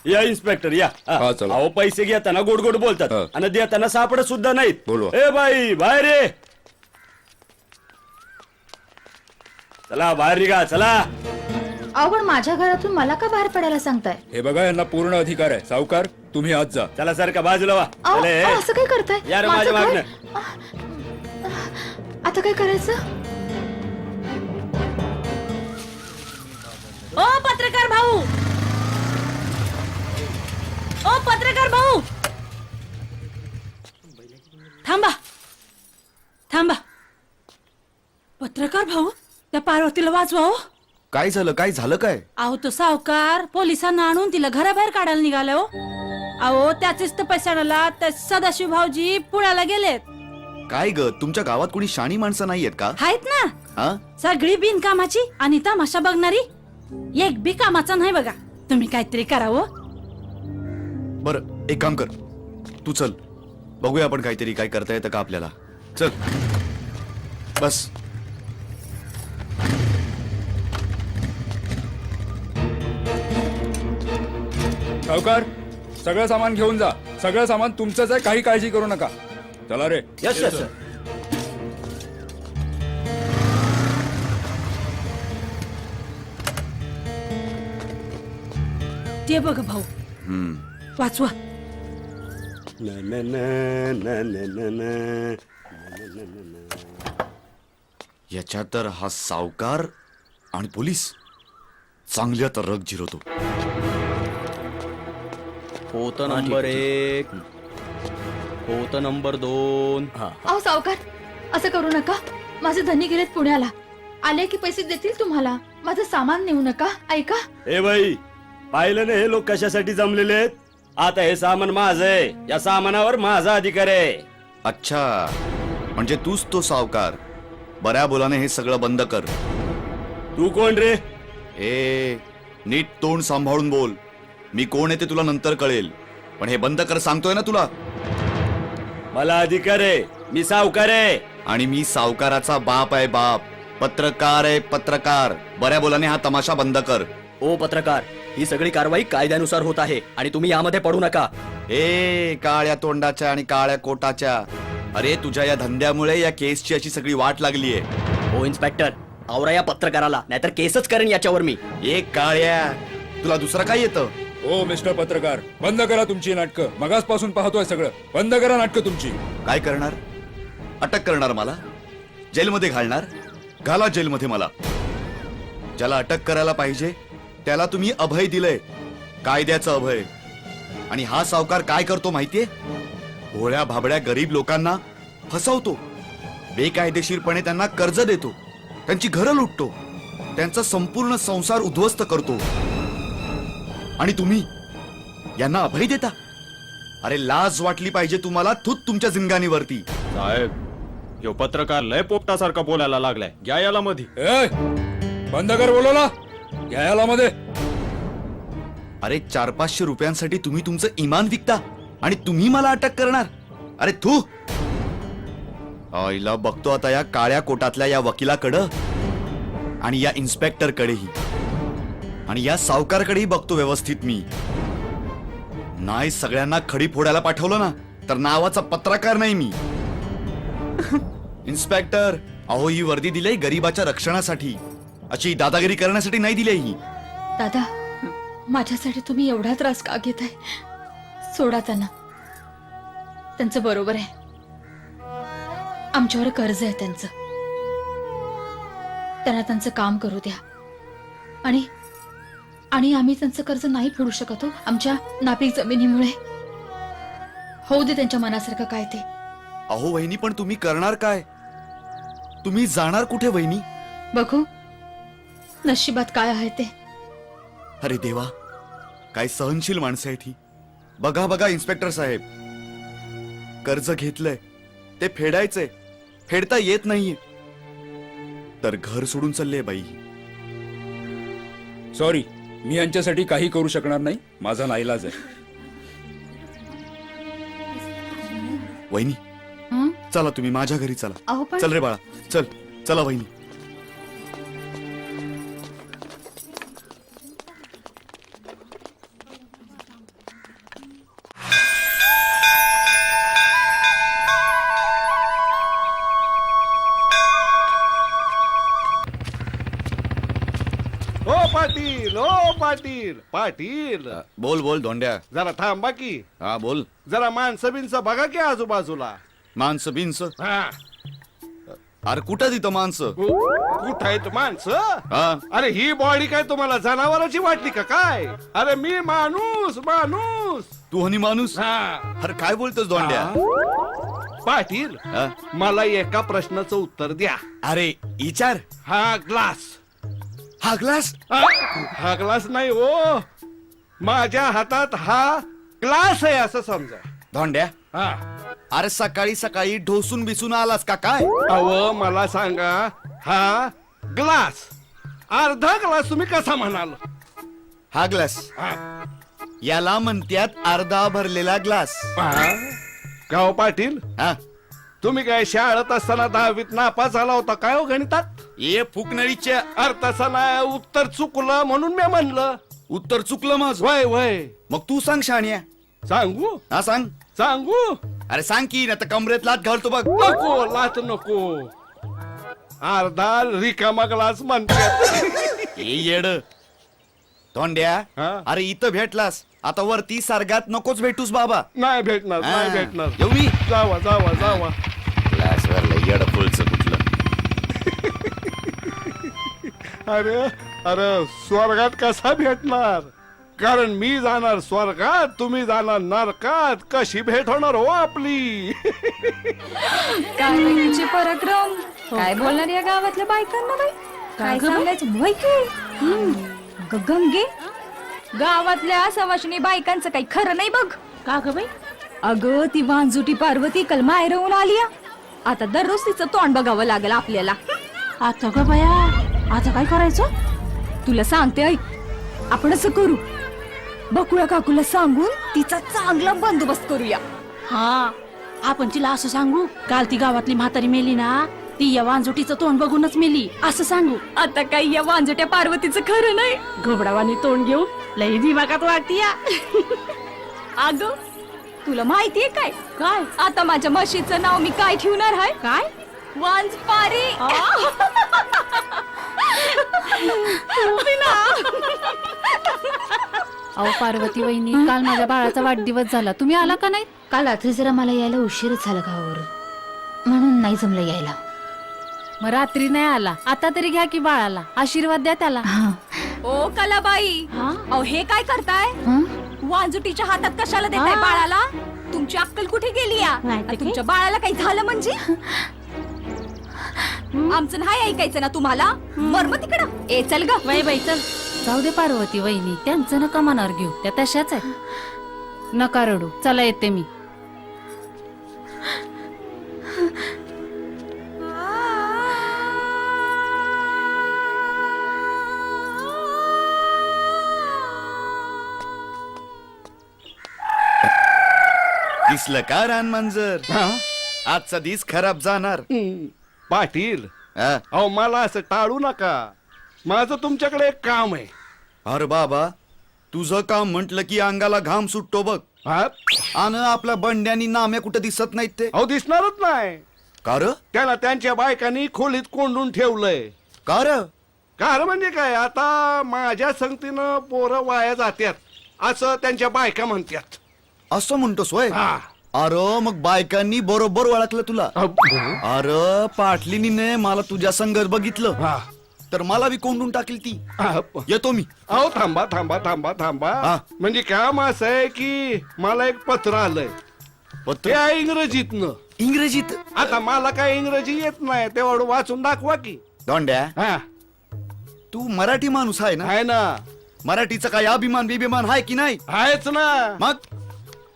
या इन्स्पेक्टर या हा, चला. अहो पैसे घेताना गोड गोड बोलतात हा. आणि देताना सापडत सुद्धा नाहीत. बोलवा. ए बाई बाहेर ये. चला बाहेर निघा चला. अहो पण माझ्या घरातून मला का बाहेर पडायला सांगताय? हे बघा, यांना पूर्ण अधिकार आहे. सावकार, तुम्ही आत जा. चला सर का बाजूला वा. अहो, चले. अहो, असं काय करताय? या रे माझं माझ्या घर- मागणं. आता काय करायचं? ओ पत्रकार भाऊ, ओ पत्रकार भाऊ, थांबा थांबा. पत्रकार भाऊ, त्या पार्वतीला वाचवा. हो काय झालं? काय झालं? काय अहो तो सावकार पोलिसांना आणून तिला घराबाहेर काढायला निघाला. हो अहो त्याचेच तर पैसे आणायला त्या सदाशिव भाऊजी पुण्याला गेलेत. काय ग, तुमच्या गावात कोणी शाणी माणसं नाहीयेत का? आहेत ना, हा? सगळी बिनकामाची आणि तमाशा बघणारी. एक बी कामाचा नाही बघा. तुम्ही काहीतरी करावं. बरं, एक काम कर, तू चल बघूया आपण काहीतरी काय करता येतं का आपल्याला. चल बस. सावकार, सगळं सामान घेऊन जा. सगळं सामान तुमचंच आहे, काही काळजी करू नका. चला रे. Yes yes sir. ते बघ भाऊ, वाचवा. न, न, न, न, न, न, न. याच्या तर हा सावकार आणि पोलीस चांगल्या तर रग जिरवतो. होतं नंबर 1, होतं नंबर 2. अहो सावकार, असं करू नका. माझे धनी गेलेत पुण्याला. आले की पैसे देतील तुम्हाला. माझं सामान नेऊ नका. ऐका. ए बाई, पाहिलं ना हे लोक कशासाठी जमलेले आहेत. आता हे सामान माझं आहे. या सामानावर माझा अधिकार आहे. अच्छा, म्हणजे तूच तो सावकार. बऱ्या बोलाने हे सगळं बंद कर. तू कोण रे? ए, नीट तोंड सांभाळून बोल. मी कोण आहे ते तुला नंतर कळेल, पण हे बंद कर सांगतोय ना तुला. मला अधिकार आहे. मी सावकार आहे. आणि मी सावकाराचा बाप आहे, बाप. पत्रकार आहे, पत्रकार. बऱ्या बोलाने हा तमाशा बंद कर. ओ पत्रकार, ही सगळी कारवाई कायद्यानुसार होत आहे आणि तुम्ही यामध्ये पडू नका. ए काळ्या तोंडाच्या आणि काळ्या कोटाच्या, अरे तुझ्या या धंद्यामुळे या केसची अशी सगळी वाट लागलीये. ओ इन्स्पेक्टर, आवरा या पत्रकाराला, नाहीतर केसच करेन याच्यावर मी. ए काळ्या, तुला दुसरं काय येतं? ओ मिस्टर पत्रकार, बंद करा तुमची नाटकं. मगासपासून पाहतोय सगळं. बंद करा नाटकं तुमची. काय करणार? अटक करणार मला? जेलमध्ये घालणार? घाला जेलमध्ये मला. ज्याला अटक करायला पाहिजे त्याला तुम्ही अभय दिलंय, कायद्याचं अभय. आणि हा सावकार काय करतो माहितीये? भोळ्या भाबड्या गरीब लोकांना फसवतो, बेकायदेशीरपणे त्यांना कर्ज देतो, त्यांची घरं लुटतो, त्यांचा संपूर्ण संसार उद्ध्वस्त करतो. आणि तुम्ही यांना अभय देता? अरे लाज वाटली पाहिजे तुम्हाला. थूत तुमच्या जिंगाणीवरती. साहेब, ह्यो पत्रकार लय पोपटासारखा बोलायला लागलाय. घ्या याला मध्ये. ए, बंद कर बोलवला. घ्यायला मध्ये. अरे 400-500 रुपयांसाठी तुम्ही तुमचं इमान विकता आणि तुम्ही मला अटक करणार? अरे तू आईला बघतो आता या काळ्या कोटातल्या या वकिलाकडं आणि या इन्स्पेक्टरकडेही आणि या सावकारकडेही बघतो व्यवस्थित मी. नाही सगळ्यांना खडी फोडायला पाठवलं ना तर नावाचा पत्रकार नाही मी. इन्स्पेक्टर, अहो ही वर्दी दिली गरीबाच्या रक्षणासाठी, अशी दादागिरी करण्यासाठी नाही दिली ही. दादा, माझ्यासाठी तुम्ही एवढा त्रास का घेताय? सोडा त्यांना. त्यांचं बरोबर आहे. आमच्यावर कर्ज आहे त्यांचं. त्यांना त्यांचं काम करू द्या. आणि आणि आम्ही त्यांचं कर्ज नाही फेडू शकत हो, आमच्या नापीक जमिनीमुळे. होऊ दे त्यांच्या मनासारखं काय ते. अहो वहिनी, पण तुम्ही करणार काय? तुम्ही जाणार कुठे वहिनी? बघू नशिबात काय आहे ते. अरे देवा, काय सहनशील माणसं आहेत ही. बघा बघा इन्स्पेक्टर साहेब, कर्ज घेतलंय ते फेडायचंय, फेडता येत नाहीये, तर घर सोडून चालले बाई. सॉरी, मी यांच्यासाठी काही करू शकणार नाही. माझा नाईलाज आहे. वहिनी हं? चला, तुम्ही माझ्या घरी चला. अहो पण चल रे बाळा, चल. चला वहिनी. ओ पाटील, ओ पाटील, पाटील, बोल बोल धोंड्या. जरा थांबा की. हा बोल. जरा माणसं बिनसं बघा की आजूबाजूला. माणसं बिनस. हा, अरे कुठं तिथं माणसं? कुठं आहेत माणसं? हा अरे ही बॉडी काय तुम्हाला जनावरांची वाटली का काय? अरे मी माणूस, माणूस. तू हनी माणूस? हा, अरे काय बोलतोस धोंड्या? पाटील, हा? मला एका प्रश्नाचं उत्तर द्या. अरे विचार. हा ग्लास, हा ग्लास. हा ग्लास नाही हो, माझ्या हातात हा ग्लास आहे असं समजा. धोंड्या, हा, अरे सकाळी सकाळी ढोसून बिसून आलास का काय? अहो मला सांगा, हा ग्लास अर्धा ग्लास तुम्ही कसा म्हणाल? हा ग्लास हा, याला म्हणत्यात अर्धा भरलेला ग्लास. गाव पाटील, हा तुम्ही काय शाळेत असताना 10वीत नापास झाला होता काय हो गणितात? ये फुकनळीच्या. अरे तसं नाही, उत्तर चुकलं म्हणून मी म्हणलं. उत्तर चुकलं माझ. वय वय, मग तू सांग शाण्या. सांगू हा सांग. सांगू? अरे सांग की, नाही तर कमरेत लात घालतो बघ. नको लात नको, अर्धा रिकामा ग्लास म्हणतात. ए येड धोंड्या. हा? अरे इथं भेटलास, आता वरती सर्गात नकोच भेटूस बाबा. नाही भेटणार, नाही हा. भेटणार. येऊ मी. जावा जावा जावा. ग्लास भरलं येड फुलचं कुठलं. अरे अरे स्वर्गात कसा भेटणार? कारण मी जाणार स्वर्गात, तुम्ही जाणार नरकात. कशी भेट होणार हो आपली? काय बाईचे पराक्रम, काय बोलणार या गावातल्या बायकांना बाई? काय सांगायचं बाई की गंगे, गावातल्या सवाशिनी बायकांचं काही खरं नाही बघ. का ग बाई? अगं ती वांजुटी पार्वती कल माहेरहून आली आ. आता दररोज तिचं तोंड बघावं लागेल आपल्याला. आता ग बया, आता काय करायचं? तुला सांगते ऐक, आपण असं करू, बकुळा काकूला सांगून तिचा चांगला बंदोबस्त करूया. हा, आपण तिला असं सांगू, काल ती गावातली म्हातारी मेली ना, ती या वांजुटीचं तोंड बघूनच मेली असं सांगू. आता काही या वांजट्या पार्वतीचं खरं नाही. घोबडावानी तोंड घेऊ लई दिमागात वाटती या. अगं तुला माहितीये काय काय? आता माझ्या म्हशीचं नाव मी काय ठेवणार आहे? काय? वांजपारी. अहो पार्वती वहिनी, काल माझ्या बाळाचा वाढदिवस झाला, तुम्ही आला का नाही? काल रात्री जरा मला यायला उशीरच झाला गावावरून, म्हणून नाही जमलं यायला. मग रात्री नाही आला, आता तरी घ्या की बाळाला, आशीर्वाद द्या त्याला. हा. ओ कलाबाई, हा? अहो हे काय करताय? हं? वांजुटीच्या हातात कशाला देताय हा. बाळाला? तुमची अक्कल कुठे गेली या? नाही ते तुमच्या बाळाला काही झालं म्हणजे? आमचं नाही ऐकायचं ना तुम्हाला? मर्म तिकडं. ए चल ग. बाई बाई चल. जाऊ दे पार्वती वहिनी, त्यांचं नका मनावर घेऊ, त्या तशाच आहेत. नका रडू, चला येते मी. दिसलं का रान मांजर? हा? आजचा दिस खराब जाणार. पाटील, हा? अहो मला असं टाळू नका. माझं तुमच्याकडे एक काम आहे. अरे बाबा, तुझं काम म्हंटल की अंगाला घाम सुटतो बघ. हा? आणि आपल्या बंड्यानी नाम्या कुठं दिसत नाहीत ते. अहो दिसणारच नाही. कार त्याला त्यांच्या बायकांनी खोलीत कोंडून ठेवलंय. कार कारण म्हणजे काय, आता माझ्या संगतीनं पोरं वाया जात्यात असं त्यांच्या बायका म्हणतात. असं म्हणतोस वय? हा. अरे मग बायकांनी बरोबर ओळखलं तुला. अरे पाटलीनीने मला तुझ्या संगत बघितलं, हा. तर मला बी कोंडून टाकेल ती. हा. येतो मी. अहो थांबा थांबा थांबा थांबा. हा. म्हणजे काम असं आहे की मला एक पत्र आलंय. ते पत्र आहे इंग्रजीतनं. इंग्रजीत? आता मला काय इंग्रजी येत नाही, तेवढं वाचून दाखवा की. दोंड्या, हा, तू मराठी माणूस आहे ना? आहे ना. मराठीचा काय अभिमान बिभिमान आहे की नाही? आहेच ना. मग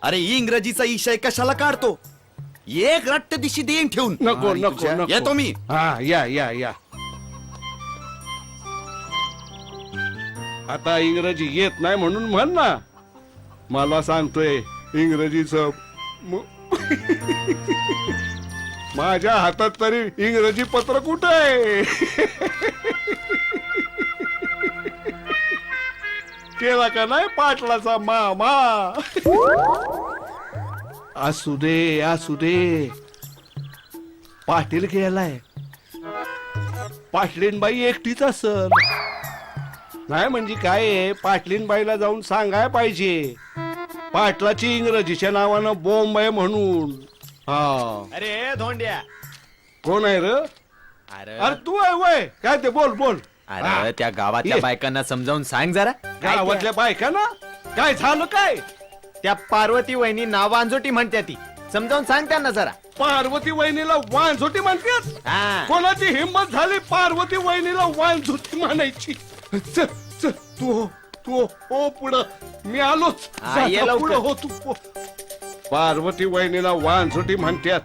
अरे इंग्रजीचा विषय कशाला काढतो? एक रट्ट दिशी देईन ठेवून. नको आणि नको तुझ्या- नको. येतो मी. हा या या या. आता इंग्रजी येत नाही म्हणून म्हण ना. मला सांगतोय इंग्रजीच. माझ्या हातात तरी इंग्रजी पत्र कुठे आहे? केला का नाही पाटलाचा मामा? असू दे असू दे. पाटील गेलाय. पाटलीनबाई एकटीच असल. नाही म्हणजे काय आहे, पाटलीनबाईला जाऊन सांगाय पाहिजे पाटलाची इंग्रजीच्या नावानं बॉम्ब आहे म्हणून. हा अरे धोंड्या, कोण आहे र? अरे तू आहे वय काय ते बोल बोल. अरे त्या गावातल्या ये. बायकांना समजावून सांग जरा. गावातल्या बायका ना काय झालं काय? त्या पार्वती वहिनी नाव अंजोटी म्हणत्या ती, समजावून सांग त्यांना जरा. पार्वती वहिनीला वांझोटी म्हणतात? हा. कोणाची हिंमत झाली पार्वती वहिनीला वांझोटी म्हणायची? चल चल तू तू हो पुढं, मी आलोच. हा, ये लवकर. पुढं हो तू हो. पार्वती वहिनीला वांझोटी म्हणतात.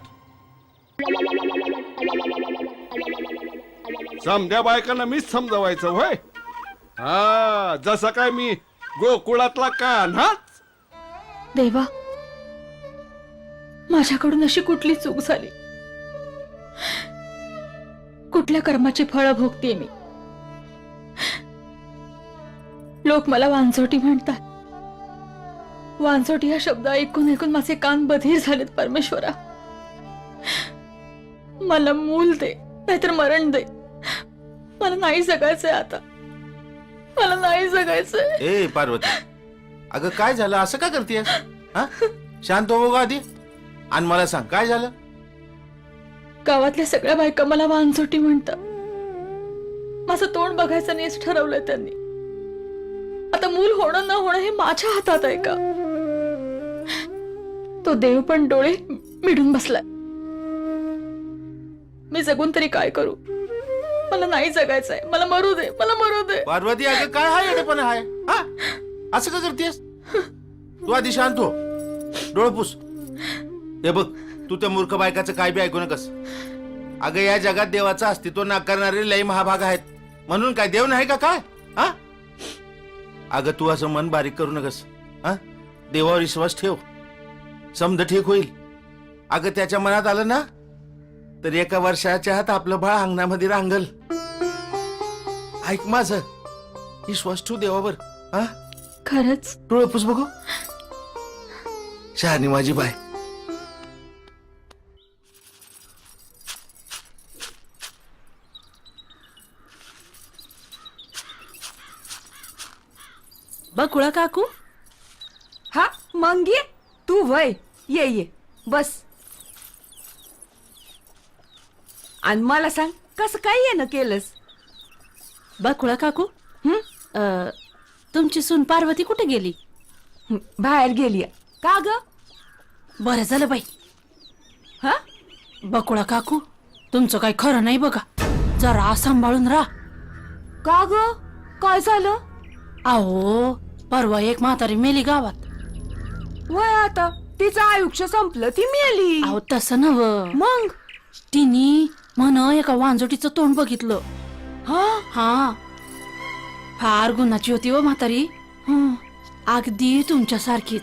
समध्या बायकांना मीच समजवायचं होय. हा जसं काय मी गोकुळातला कान्हाच. देवा, माझ्याकडून अशी कुठली चूक झाली? कुठल्या कर्माची फळं भोगते मी? लोक मला वांझोटी म्हणतात. वांझोटी हा शब्द ऐकून ऐकून माझे कान बधीर झालेत. परमेश्वरा, मला मूल दे नाहीतर मरण दे. मला नाही जगायचंय आता, मला नाही जगायचंय. ए पार्वती, अगं काय झालं? असं का करतेस? हा, शांत हो का आधी आणि मला सांग काय झालं? गावातल्या सगळ्या बायका मला वांझोटी म्हणतात. माझं तोंड बघायचं नाहीच ठरवलंय त्यांनी. आता मूल होणं न होणं हे माझ्या हातात आहे का? तो देव पण डोळे मिळून बसलाय. मी जगून तरी काय करू? मला नाही जगायचंय. मला मरू दे, मला मरू दे. पार्वती, अगं काय हा येडेपणा आहे? हा, असं का करतेस? तू आधी शांत हो, डोळे पुस. हे बघ, तू त्या मूर्ख बायकाचं काय बी ऐकू नकस. अगं या जगात देवाचं अस्तित्व नाकारणारे लय महाभाग आहेत. म्हणून काय देव नाही का काय? हा, अगं तू असं मन बारीक करू नकस. हा, देवावर विश्वास ठेव, समज ठीक होईल. अगं त्याच्या मनात आलं ना तर एका वर्षाच्या आत आपलं बाळ अंगणामध्ये रांगल. ऐक माझं, विश्वास ठेव देवावर. हा, खरंच? डोळे पुस बघू. शहाणी माझी बाय. बकुळा काकू, हा मंगी तू वय ये ये बस. आणि मला सांग कसं काय येणं केलंस? बकुळा काकू, तुमची सून पार्वती कुठे गेली? बाहेर गेली. का ग? बरं झालं बाई. हा, बकुळा काकू, तुमचं काही खरं नाही बघा. जरा सांभाळून राहा. का ग? काय झालं? अहो, परवा एक म्हातारी मेली गावात. वय आता तिचं आयुष्य संपलं, ती मेली. अहो तसं नव, मग तिने म्हण एका वांजोटीचं तोंड बघितलं. हा हा, फार गुणाची होती व म्हातारी. अगदी तुमच्यासारखीच.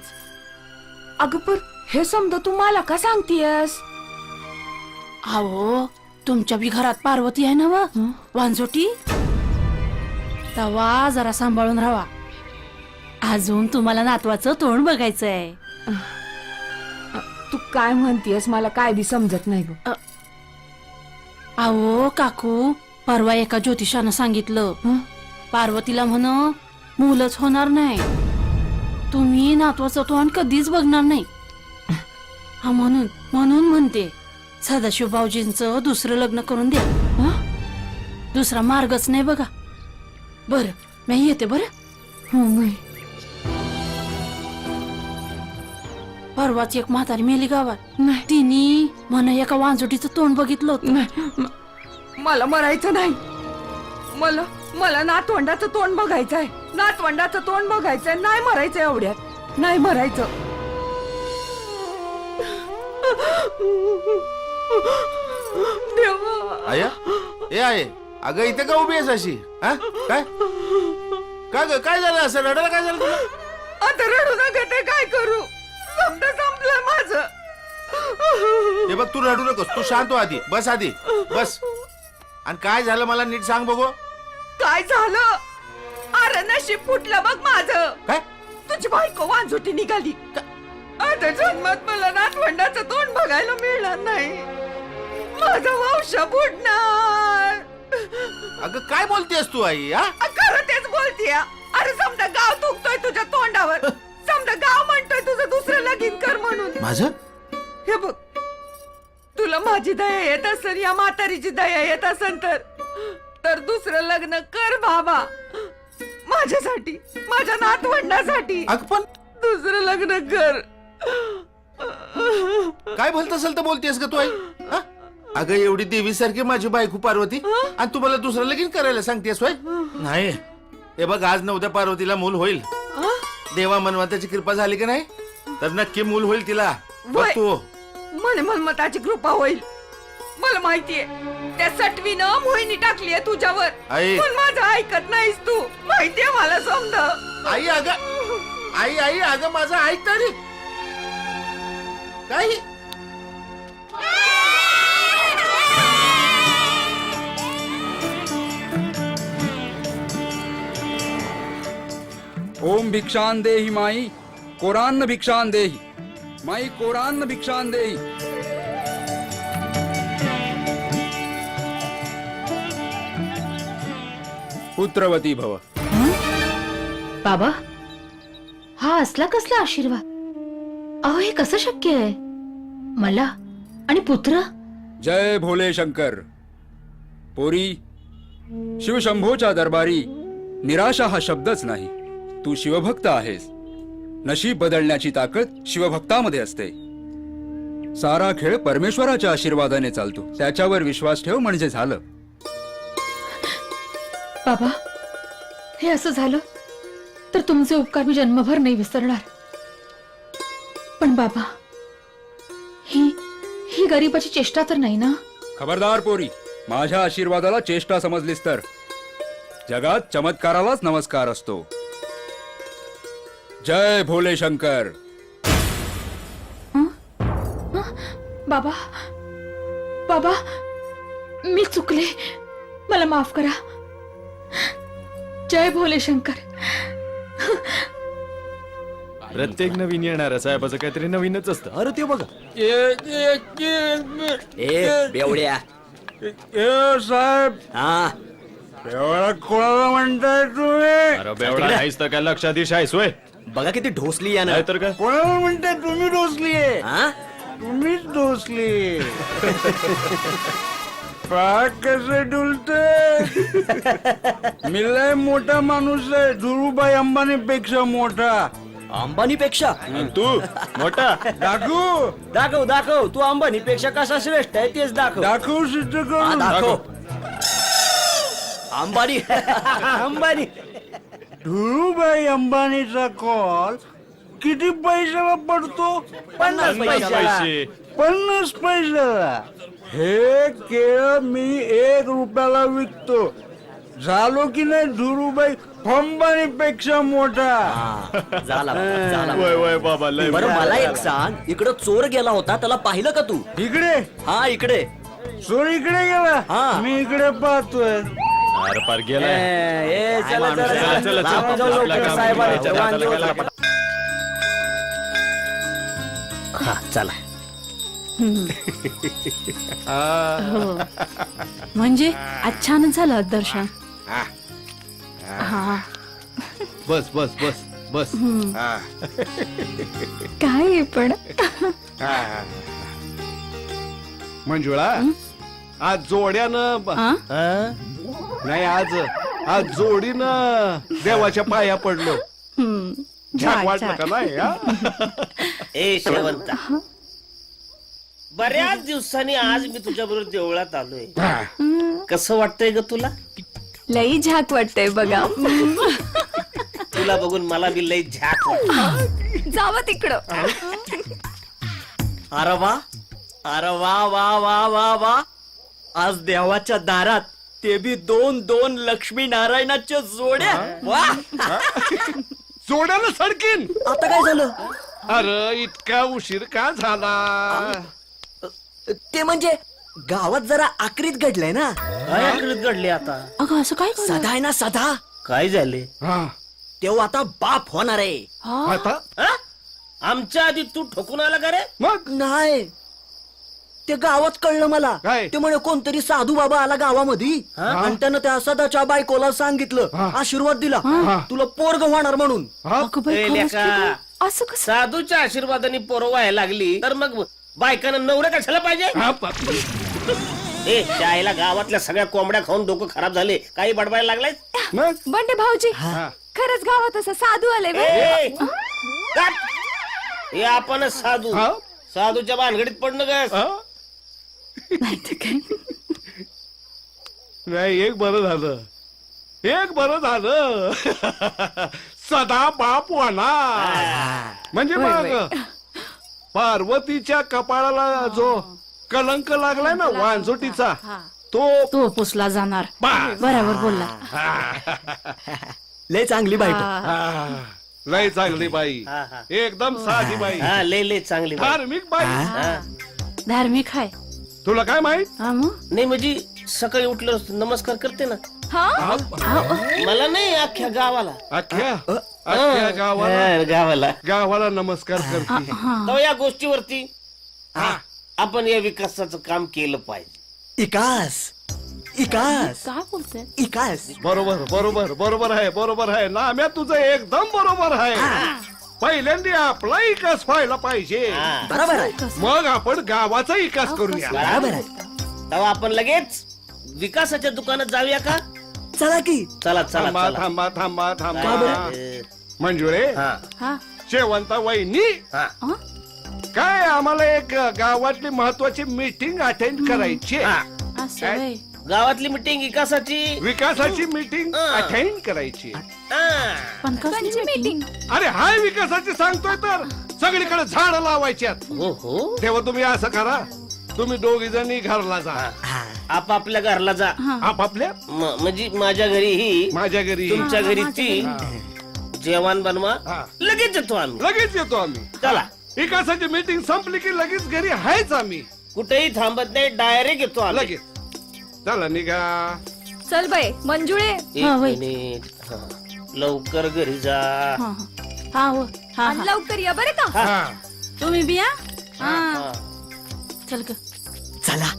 अगं पण हे समजा तू मला का सांगतीयस? अहो, तुमच्या बी घरात पार्वती आहे ना व वांजोटी. तवा जरा सांभाळून राहा. अजून तुम्हाला नातवाचं तोंड बघायचंय. तू काय म्हणतीयस मला काय बी समजत नाही ग. अहो काकू, परवा एका ज्योतिषानं सांगितलं पार्वतीला म्हण मुलंच होणार नाही. तुम्ही नातवाचं तोंड कधीच बघणार नाही. हा, म्हणून म्हणून म्हणते सदाशिव भाऊजींचं दुसरं लग्न करून द्या. दुसरा मार्गच नाही बघा. बर, मी येते. बरं, परवाच एक म्हातारी मेली गावात. तिने म्हण एका वांजोटीचं तोंड बघितलं होतं. मला मरायचं नाही. मला नातवंडाचं तोंड बघायचंय. नातवंडाचं तोंड बघायचंय. नाही मरायचं एवढ्यात. नाही मरायचं. देवा. आया, ए आहे, अगं इथे का उभी आहेस अशी? हा, काय का ग? काय झालं? असं रडायला काय झालं तुला? आता रडू नका. ते काय करू? समजा संपलं माझं. हे बघ, तू रडू नकोस. तू शांत हो आधी. बस आधी बस. आणि काय झालं मला नीट सांग बघू. काय झालं? अरे नशीब फुटलं बघ माझं. काय? तुझी बायको वांझोटी निघाली. आता जन्मात मला नातवंडाचं तोंड बघायला मिळणार नाही. माझा वंश बुडणार. अगं काय बोलतेस तू आई? हा, खरं तेच बोल म्हणते अरे समजा गाव थुकतोय तुझ्या तोंडावर समजा गाव म्हणतोय तुझं दुसरं लगीन कर म्हणून माझं हे बघ तुला माझी दया येत असेल या म्हातारीची दया येत असेल तर दुसरं लग्न कर बाबा माझ्यासाठी माझ्या नातवंडासाठी अग पण दुसरं लग्न कर काय भलत असेल तर बोलतेस का तू आई हा? अगं एवढी देवीसारखी माझी बायको पार्वती आणि तुम्हाला दुसरं लगीन करायला सांगतेस होय नाही हे बघ आज न उद्या पार्वतीला मूल होईल देवा मनवंताची कृपा झाली की नाही तर नक्की मूल होईल तिला बघ होय. तू म्हणे मनमताची कृपा होईल मला माहितीये त्या सटवीनं मोहिनी टाकलीये तुझ्यावर आई. पण माझं ऐकत नाहीस तू माहितीये मला समजा आई आई अगं माझं ऐक तरी काय ओम भिक्षान देही माई कोरान्न भिक्षान देही माई कोरान्न भिक्षान देही. पुत्रवती भव. बाबा हा असला कसला आशीर्वाद अहो हे कसं शक्य आहे मला आणि पुत्र जय भोले शंकर. पोरी शिवशंभोच्या दरबारी निराशा हा शब्दच नाही. तू शिवभक्त आहेस. नशीब बदलण्याची ताकद शिवभक्तामध्ये असते. सारा खेळ परमेश्वराच्या आशीर्वादाने चालतो. त्याच्यावर विश्वास ठेव म्हणजे झालं. बाबा हे असं झालं तर तुमचे उपकार मी जन्मभर नाही विसरणार. पण बाबा ही गरीबाची चेष्टा तर नाही ना. खबरदार पोरी, माझ्या आशीर्वादाला चेष्टा समजलीस तर जगात चमत्कारालाच नमस्कार असतो. जय भोले शंकर. बाबा बाबा मी चुकले मला माफ करा. जय भोले शंकर. प्रत्येक नवीन येणाऱ्या साहेबाचं काहीतरी नवीनच असतं. अरे ते बघा ए बेवड्या साहेब हा एवढा कोणाला म्हणताय तुम्ही? अरे बेवडा नाहीस तर काय लक्षात दिशायस होय. बघा किती ढोसली या ना नाही तर काय. कोणाला म्हणताय तुम्ही? डोसलीये हा तुम्हीच डोसली. पाय कसे डुलते. मी लय मोठा माणूस आहे. धुरूभाई अंबानी पेक्षा मोठा. अंबानी पेक्षा आणि तू मोठा दाखवू दाखव दाखव तू अंबानी पेक्षा कसा श्रेष्ठ आहे तेच दाखव दाखवू सिद्ध हा, करू. दाखव अंबानी अंबानी धुरूभाई अंबानीचा कॉल किती पैशाला पडतो? 50 पैशाला. पैसे 50 पैशाला. हे केळ मी 1 रुपयाला विकतो. झालो की नाही धुरूभाई अंबानी पेक्षा मोठा. हा, झाला बाबा, झाला वय बाबा. वय बाबा लय बरं मला एक सांग इकडं चोर गेला होता त्याला पाहिलं का तू? इकडे हा इकडे चोर इकडे गेला. हा. मी इकडे पाहतोय. अरे पार गेलाय. ए, काय चला, माणूस चला, आहे. चला. चला, चला, लावा चला. जाऊ आपल्या लवकर, कामाला साहेबाला यायच्या जवान नादाला जेवण काय करा. हा चला म्हणजे आज छानच झालं दर्शन. हा बस बस बस बस काय पण मंजुळा आज जोड्यानं नाही आज जोडीनं देवाच्या पाया पडलो. झाक वाटलं का नाही हा? ए शेवंता बऱ्याच दिवसांनी आज मी तुझ्या बरोबर देवळात आलोय. कसं वाटतंय ग तुला? लई झाक वाटतंय बघा. तुला बघून मला बी लई झाक वाटत. जावा तिकडं. अरे वा अरे वा वा वा वा वा आज देवाच्या दारात ते बी 2 लक्ष्मी नारायणाच्या जोड्या. वा जोड्यानं सडकीन. आता काय झालं? अरे इतका उशीर का झाला? ते म्हणजे गावात जरा आक्रीत घडलंय ना. काय आकृत घडली आता? अगं असं काय झालं? सदा आहे ना सदा. काय झाले? हा, तेव्हा आता बाप होणार आहे. आता हा? आमच्या आधी तू ठोकून आला का रे? मग नाही ते गावात कळलं मला काय? ते म्हणे कोणतरी साधू बाबा आला गावामध्ये आणि त्यानं त्या सदाच्या बायकोला सांगितलं, आशीर्वाद दिला तुला पोरग होणार म्हणून. अगं बाई, ए, खरंच लेका. की गं? असं कसं? साधूच्या आशीर्वादाने पोरं व्हायला लागली तर मग बायकानं नवरा कशाला पाहिजे? ए त्या आईला गावातल्या सगळ्या कोंबड्या खाऊन डोकं खराब झाले, काही बडबायला लागलाय. बंडे भाऊजी खरंच गावात असं साधू आले ए, काट. हे आपणच साधू, साधूच्या भानगडीत पडणं ग. नाही तर काय. नाही, एक बरं झालं, एक बरं झालं. सदा बाप होणार म्हणजे मग पार्वतीच्या कपाळाला जो कलंक लागलाय ना वांझोटीचा, तो पुसला जाणार. बरोबर बोलला. लय चांगली बायको. लय चांगली बाई, एकदम साधी बाई, हा लय चांगली बाई. धार्मिक बाई. धार्मिक आहे. तुला काय माहित? हा मग? नाही म्हणजे सकाळी उठलं नमस्कार करते ना. हा मला नाही, अख्ख्या गावाला. अख्ख्या गावाला गावाला नमस्कार करते. तर या गोष्टीवरती आपण या विकासाचं काम केलं पाहिजे. इकास इकास काय बोलतोय? इकास. बरोबर बरोबर बरोबर आहे, बरोबर आहे ना. आम्ही तुझं एकदम बरोबर आहे. पहिल्यांदा आपला विकास व्हायला पाहिजे, बरोबर आहे, मग आपण गावाचा विकास करूया. बरोबर आहे. तेव्हा आपण लगेच विकासाच्या दुकानात जाऊया का? चला की. चला चला थांबा चला. थांबा थांबा हा, थांबा. मंजुळे, हा, हा शेवंता वहिनी, हा. काय आम्हाला एक गावातली महत्वाची मीटिंग अटेंड करायची आहे. हा. असं होय. गावातली मिटिंग विकासाची. विकासाची मीटिंग अटेंड करायची आहे. हा. पण कसली मीटिंग? अरे हाय विकासाची सांगतोय तर सगळीकडे झाड लावायच्यात. हो हो, तेव्हा तुम्ही असं करा, तुम्ही दोघी जणी घरला जा, आपापल्या घरला जा. आपापल्या. म्हणजे माझ्या घरीही, माझ्या घरी, तुमच्या घरी ती जेवण बनवा, हा. लगेच येतो आम्ही. लगेच येतो आम्ही. चला, विकासाची मीटिंग संपली की लगेच घरी आहेच आम्ही. कुठेही थांबत नाही, डायरेक्ट येतो आम्ही. लगेच चला निघा. चल बाई मंजुळे. एक मिनिट. हा. लवकर घरी जा. हा हा हो. हा आणि लवकर या बरं का. हा. तुम्ही बिया. हा हा. चल ग. चला.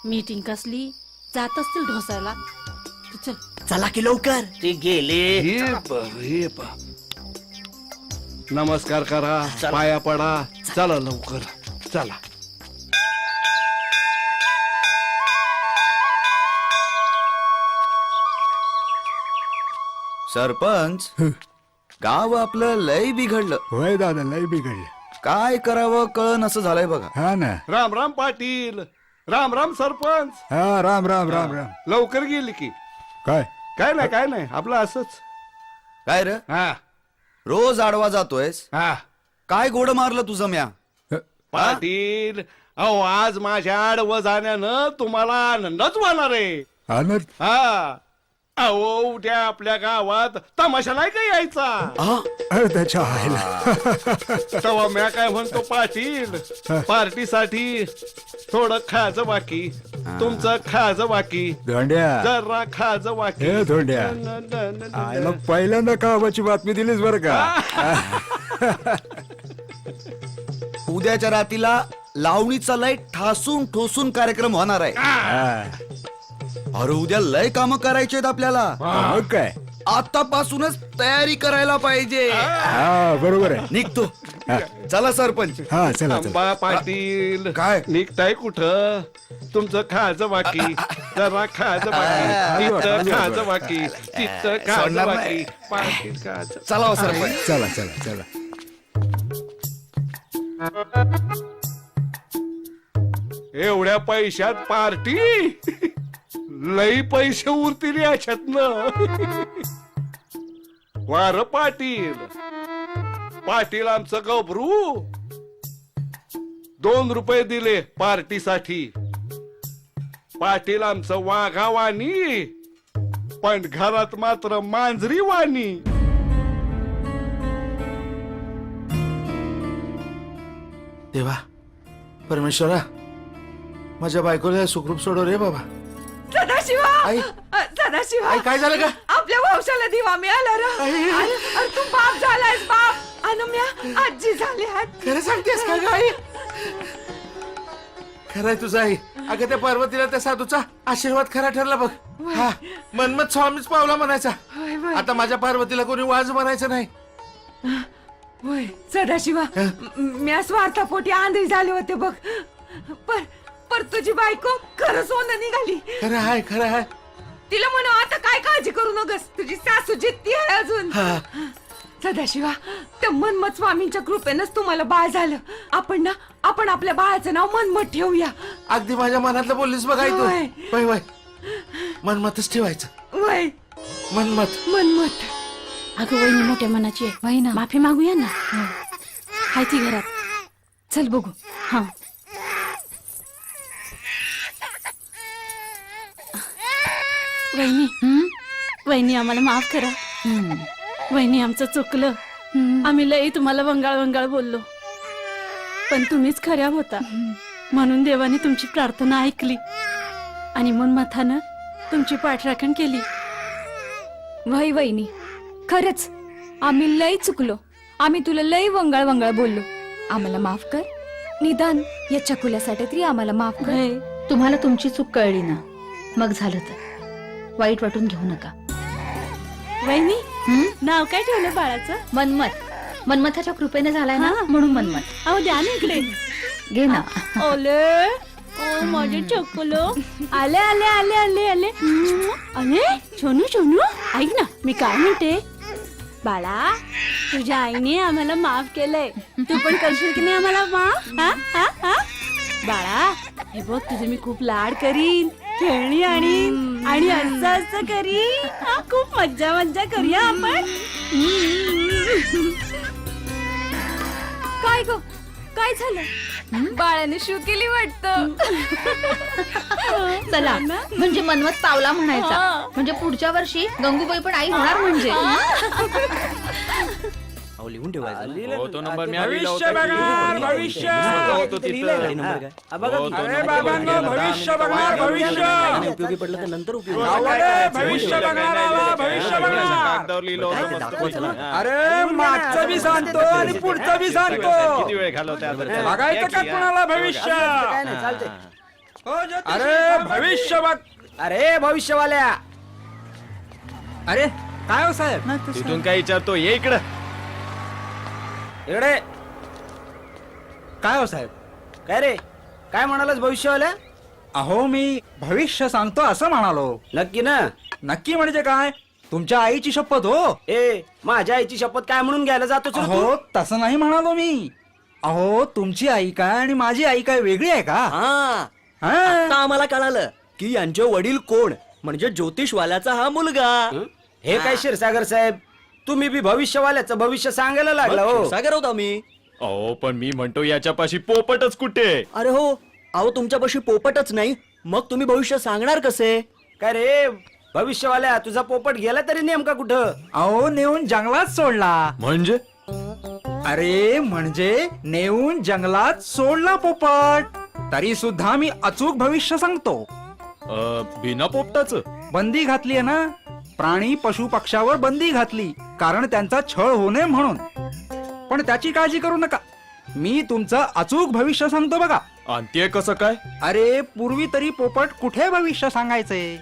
मीटिंग कसली? जात असतील ढोसायला. तू चल. चला की लवकर. ते गेले. हे पा. नमस्कार करा, चला. पाया पडा, चला लवकर चला. सरपंच, गाव आपलं लय बिघडलं. होय दादा, लय बिघडलं. काय करावं कळन असं झालंय बघा. हा ना. राम राम पाटील, राम राम सरपंच. हा, राम राम राम राम. लवकर गेली की. काय? काय नाही आपलं असंच. काय रे, हा रोज आडवा जातोयस? हा. काय गोड मारलं तुझं म्या? पाटील, अहो आज माझ्या आडवं जाण्यानं तुम्हाला आनंदच होणार आहे. आनंद? हा. अहो उद्या आपल्या गावात तमाशा नाही का यायचा? अरे त्याच्या आईला. तेव्हा म्या काय म्हणतो पाटील, पार्टीसाठी थोडं खायचं बाकी, तुमचं खायचं बाकी, धोंड्या. जरा खायचं बाकी. हे धोंड्या, आईला पहिल्यांदा गावाची बातमी दिलीच बरं का. उद्याच्या रात्रीला लावणीचा लय ठासून ठोसून कार्यक्रम होणार आहे. हा. अरे उद्या लय कामं करायची आहेत आपल्याला. मग काय. आतापासूनच तयारी करायला पाहिजे. हा, बरोबर आहे. निघतो. चला सरपंच. हा, चला चला. थांबा पाटील. काय? निघताय कुठं? तुमचं खायचं बाकी, जरा खायचं बाकी, तिथं खायचं बाकी, तिथं खायचं सोडणार बाकी. नाही. पाटील खायचं. चला हो सरपंच. चला चला चला. एवढ्या पैशात पार्टी, लई पैसे उरतील याच्यातनं. वार पाटील, पाटील आमचं गबरू 2 रुपये दिले पार्टीसाठी. पाटील आमचं वाघावानी, पण घरात मात्र मांजरी वाणी. देवा परमेश्वरा, माझ्या बायकोला सुखरूप सोडव रे बाबा. सदाशिवा, आई. सदाशिवा, आई, काय झालं का? आपल्या वंशाला दिवा मिळाला रा. अरे तू बाप झालायस बाप. अनुम्या आजी झाल्यात. खरं सांगतेस का गाई? खरंय तुझं आई. अगं त्या पार्वतीला त्या साधूचा आशीर्वाद खरा ठरला बघ. हा मनमत स्वामीच पावला म्हणायचा. आता माझ्या पार्वतीला कोणी वाज म्हणायचं नाही. होय सदाशिवा, मी स्वार्थापोटी आंधळी झाले होते बघ. पर तुझी बायको खरं सोनं निघाली. खरं आहे, खरं आहे. तिला म्हणा आता काय काळजी करू नकोस, तुझी सासू जिद्दी आहे अजून. सदाशिवा, त्या मनमत स्वामींच्या कृपेनंच तुम्हाला बाळ झालं. आपण आपल्या बाळाचं नाव मनमत ठेवूया. अगदी माझ्या मनातलं बोललीस बघ आई तू. होय. वय वय मनमतच ठेवायचं. वय मनमत. मनमत. अगं वहिनी मोठ्या मनाची आहे. वही ना. माफी मागूया ना. हाय ती घरात. चल बघू. हा. वहिनी वहिनी आम्हाला माफ करा. वहिनी आमचं चुकलं. आम्ही लई तुम्हाला वंगाळ वंगाळ बोललो, पण तुम्हीच खऱ्या होता म्हणून देवाने तुमची प्रार्थना ऐकली आणि मनमथानं तुमची पाठराखण केली. वही वहिनी, खरंच आम्ही लई चुकलो. आम्ही तुला लई वंगाळ वंगाळ बोललो. आम्हाला माफ कर. निदान या चकुल्यासाठी तरी आम्हाला माफ कर. तुम्हाला तुमची चूक कळली ना, मग झालं तर वाईट वाटून घेऊ नका. वहिनी नाव काय ठेवलं बाळाचं? मनमत. मनमथाच्या कृपेने झालाय ना, म्हणून मनमत. अहो द्या ना इकडे. घे ना. ओले ओ माझे चकोलो. आले आले आले आले आले अरे छोनू छोनू, ऐक ना मी काय म्हणते. बाळा, तुझ्या आईने आम्हाला माफ केलंय, तू पण करशील की नाही आम्हाला माफ? हा हा हा बाळा, हे बघ तुझे मी खूप लाड करीन, खेळणी आणीन आणि असं असं करीन. खूप मज्जा मज्जा करूया आपण. काय ग, काय झालं? बाळाने शू केली वाटतं. चला, म्हणजे मनमत पावला म्हणायचा. म्हणजे पुढच्या वर्षी गंगूबाई पण आई होणार म्हणजे. अहो लिहून ठेवायचं. हो, तो नंबर मी आलेला होता की. भविष्य होतो तिथं. हो, तो अरे नंबर बाबांनो, होता. भविष्य बघणार, भविष्य. उपयोगी पडलं तर नंतर उपयोगी. भविष्य बघणार आला, भविष्य बघणार. कागदावर लिहिलं होतं मस्त. दाखवा चला. अरे मागचं बी सांगतो आणि पुढचं बी सांगतो. किती वेळ घालवते बघायचं का कुणाला भविष्य? काय नाही, चालतंय. अरे भविष्य बघ. अरे भविष्यवाल्या, अरे काय हो साहेब? तिथून काय विचारतो, ये इकडं. इकडे काय हो साहेब? काय रे, काय म्हणालास भविष्यवाल्या? अहो मी भविष्य सांगतो असं म्हणालो. नक्की ना? नक्की म्हणजे काय? तुमच्या आईची शपथ हो. ए, माझ्या आईची शपथ काय म्हणून घ्यायला जातोच रे तू? अहो तसं नाही म्हणालो मी. अहो तुमची आई काय आणि माझी आई काय वेगळी आहे का? हा, हा? आता आम्हाला कळालं की यांचे वडील कोण, म्हणजे ज्योतिषवाल्याचा हा मुलगा. हे काय क्षीरसागर साहेब, तुम्ही बी भविष्यवाल्याचं भविष्य सांगायला लागला हो. सागर होता मी. अहो पण मी म्हणतो याच्यापाशी पोपटच कुठे. अरे हो, अहो तुमच्यापाशी पोपटच नाही, मग तुम्ही भविष्य सांगणार कसे? काय रे भविष्यवाल्या, तुझा पोपट गेला तरी नेमका कुठं? अहो नेऊन जंगलात सोडला. म्हणजे अरे म्हणजे नेऊन जंगलात सोडला पोपट. तरी सुद्धा मी अचूक भविष्य सांगतो. बिना पोपटाच. बंदी घातली आहे ना, प्राणी पशु पक्षावर बंदी घातली, कारण त्यांचा छळ होऊ नये म्हणून. पण त्याची काळजी करू नका, मी तुमचं अचूक भविष्य सांगतो बघा. आणि ते कसं काय? अरे पूर्वी तरी पोपट कुठे भविष्य सांगायचे?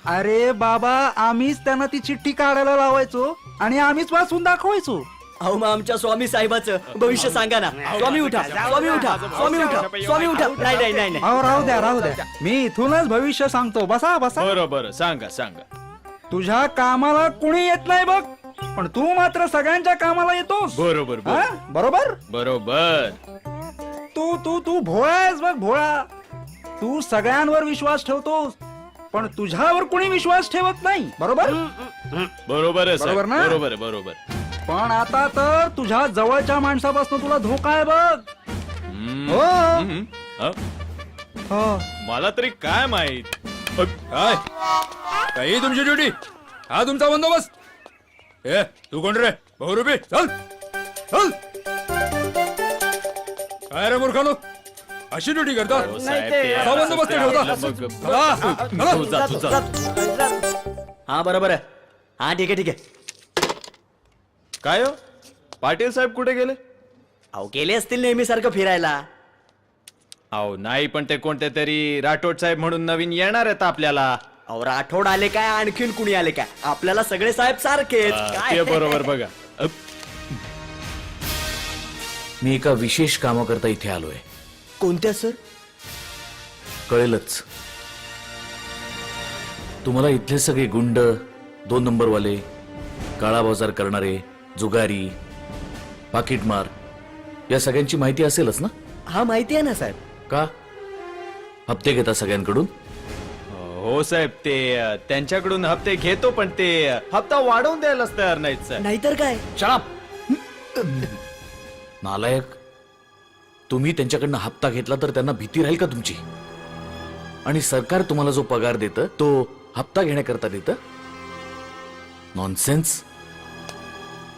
अरे बाबा, आम्हीच त्यांना ती चिठ्ठी काढायला लावायचो आणि आम्हीच वाचून दाखवायचो. अहो मग आमच्या स्वामी साहेबाचं भविष्य सांगा ना. स्वामी उठा, स्वामी उठा, स्वामी उठा, स्वामी उठा. नाही नाही नाही नाही. अहो राहू द्या, राहू द्या, मी इथूनच भविष्य सांगतो. बसा बसा. बरं बरं, सांगा सांगा. तुझ्या कामाला कुणी येत नाही बघ, पण तू मात्र सगळ्यांच्या कामाला येतोस. बरोबर हा? बरोबर. बरोबर. तू तू तू भोळा आहेस बघ, भोळा. तू सगळ्यांवर विश्वास ठेवतोस, पण तुझ्यावर कुणी विश्वास ठेवत नाही. बरोबर. बरोबर आहे साहेब. बरोबर ना? बरोबर आहे, बरोबर. पण आता तर तुझ्या जवळच्या माणसापासून तुला धोका आहे बघ. हो. हा? हो. मला तरी काय माहित. काय काही तुमची ड्युटी, हा तुमचा बंदोबस्त. ए तू कोण रे? बहुरूपी, चल चल. काय रे मूर्खानो, अशी ड्युटी करता? असा बंदोबस्त ठेवता? हा बरोबर आहे. हा ठीक आहे ठीक आहे. काय हो, पाटील साहेब कुठे गेले? अहो गेले असतील नेहमीसारखं फिरायला. अहो नाही, पण ते कोणते तरी राठोड साहेब म्हणून नवीन येणार आहेत आपल्याला. अहो राठोड आले काय आणखीन कुणी आले काय, आपल्याला सगळे साहेब सारखेच. ते बरोबर बघा. मी एका विशेष कामाकरता इथे आलोय. कोणत्या सर? कळेलच तुम्हाला. इथले सगळे गुंड, 2 नंबरवाले, काळा बाजार करणारे, जुगारी, पाकिटमार, या सगळ्यांची माहिती असेलच ना? हा माहिती आहे ना साहेब. का हप्ते घेता सगळ्यांकडून? हो साहेब, ते त्यांच्याकडून हप्ते घेतो, पण ते हप्ता वाढवून द्यायलाच तयार नाहीत सर. नाहीतर काय. नालायक, तुम्ही त्यांच्याकडनं हप्ता घेतला तर त्यांना भीती राहील का तुमची? आणि सरकार तुम्हाला जो पगार देतं तो हप्ता घेण्याकरता देतं? नॉनसेन्स.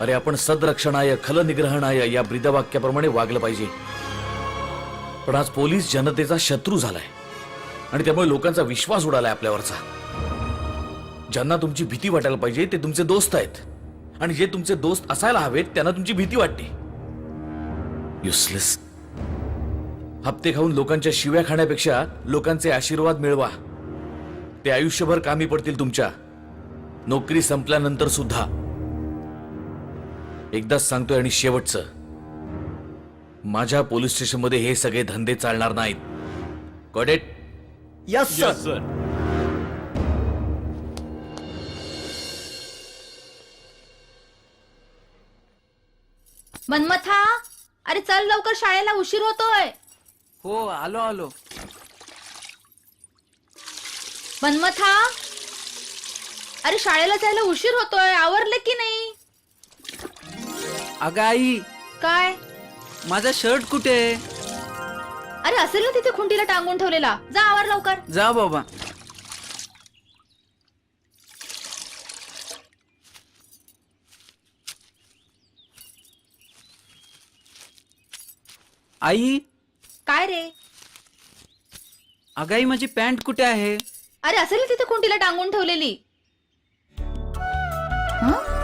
अरे आपण सदरक्षणाय खलनिग्रहणाय या ब्रीदवाक्याप्रमाणे वागलं पाहिजे. पण आज पोलीस जनतेचा शत्रू झालाय आणि त्यामुळे लोकांचा विश्वास उडालाय आपल्यावरचा. ज्यांना तुमची भीती वाटायला पाहिजे ते तुमचे दोस्त आहेत, आणि जे तुमचे दोस्त असायला हवेत त्यांना तुमची भीती वाटते. युसलेस. हप्ते खाऊन लोकांच्या शिव्या खाण्यापेक्षा लोकांचे आशीर्वाद मिळवा. ते आयुष्यभर कामी पडतील तुमच्या, नोकरी संपल्यानंतर सुद्धा. एकदाच सांगतोय आणि शेवटचं, माझ्या पोलीस स्टेशनमध्ये हे सगळे धंदे चालणार नाहीत. Got it? Yes sir. Manmatha, अरे चल लवकर, शाळेला उशीर होतोय. हो आलो आलो. मनमथा, अरे शाळेला जायला उशीर होतोय, आवरलं की नाही? अगं आई, काय? माझा शर्ट कुठे? अरे असेल ना तिथे खुंटीला टांगून ठेवलेला, जा आवर लवकर. जा बाबा. आई, काय रे? अगाई माझी पॅन्ट कुठे आहे? अरे असेल ना तिथे खुंटीला टांगून ठेवलेली. हं?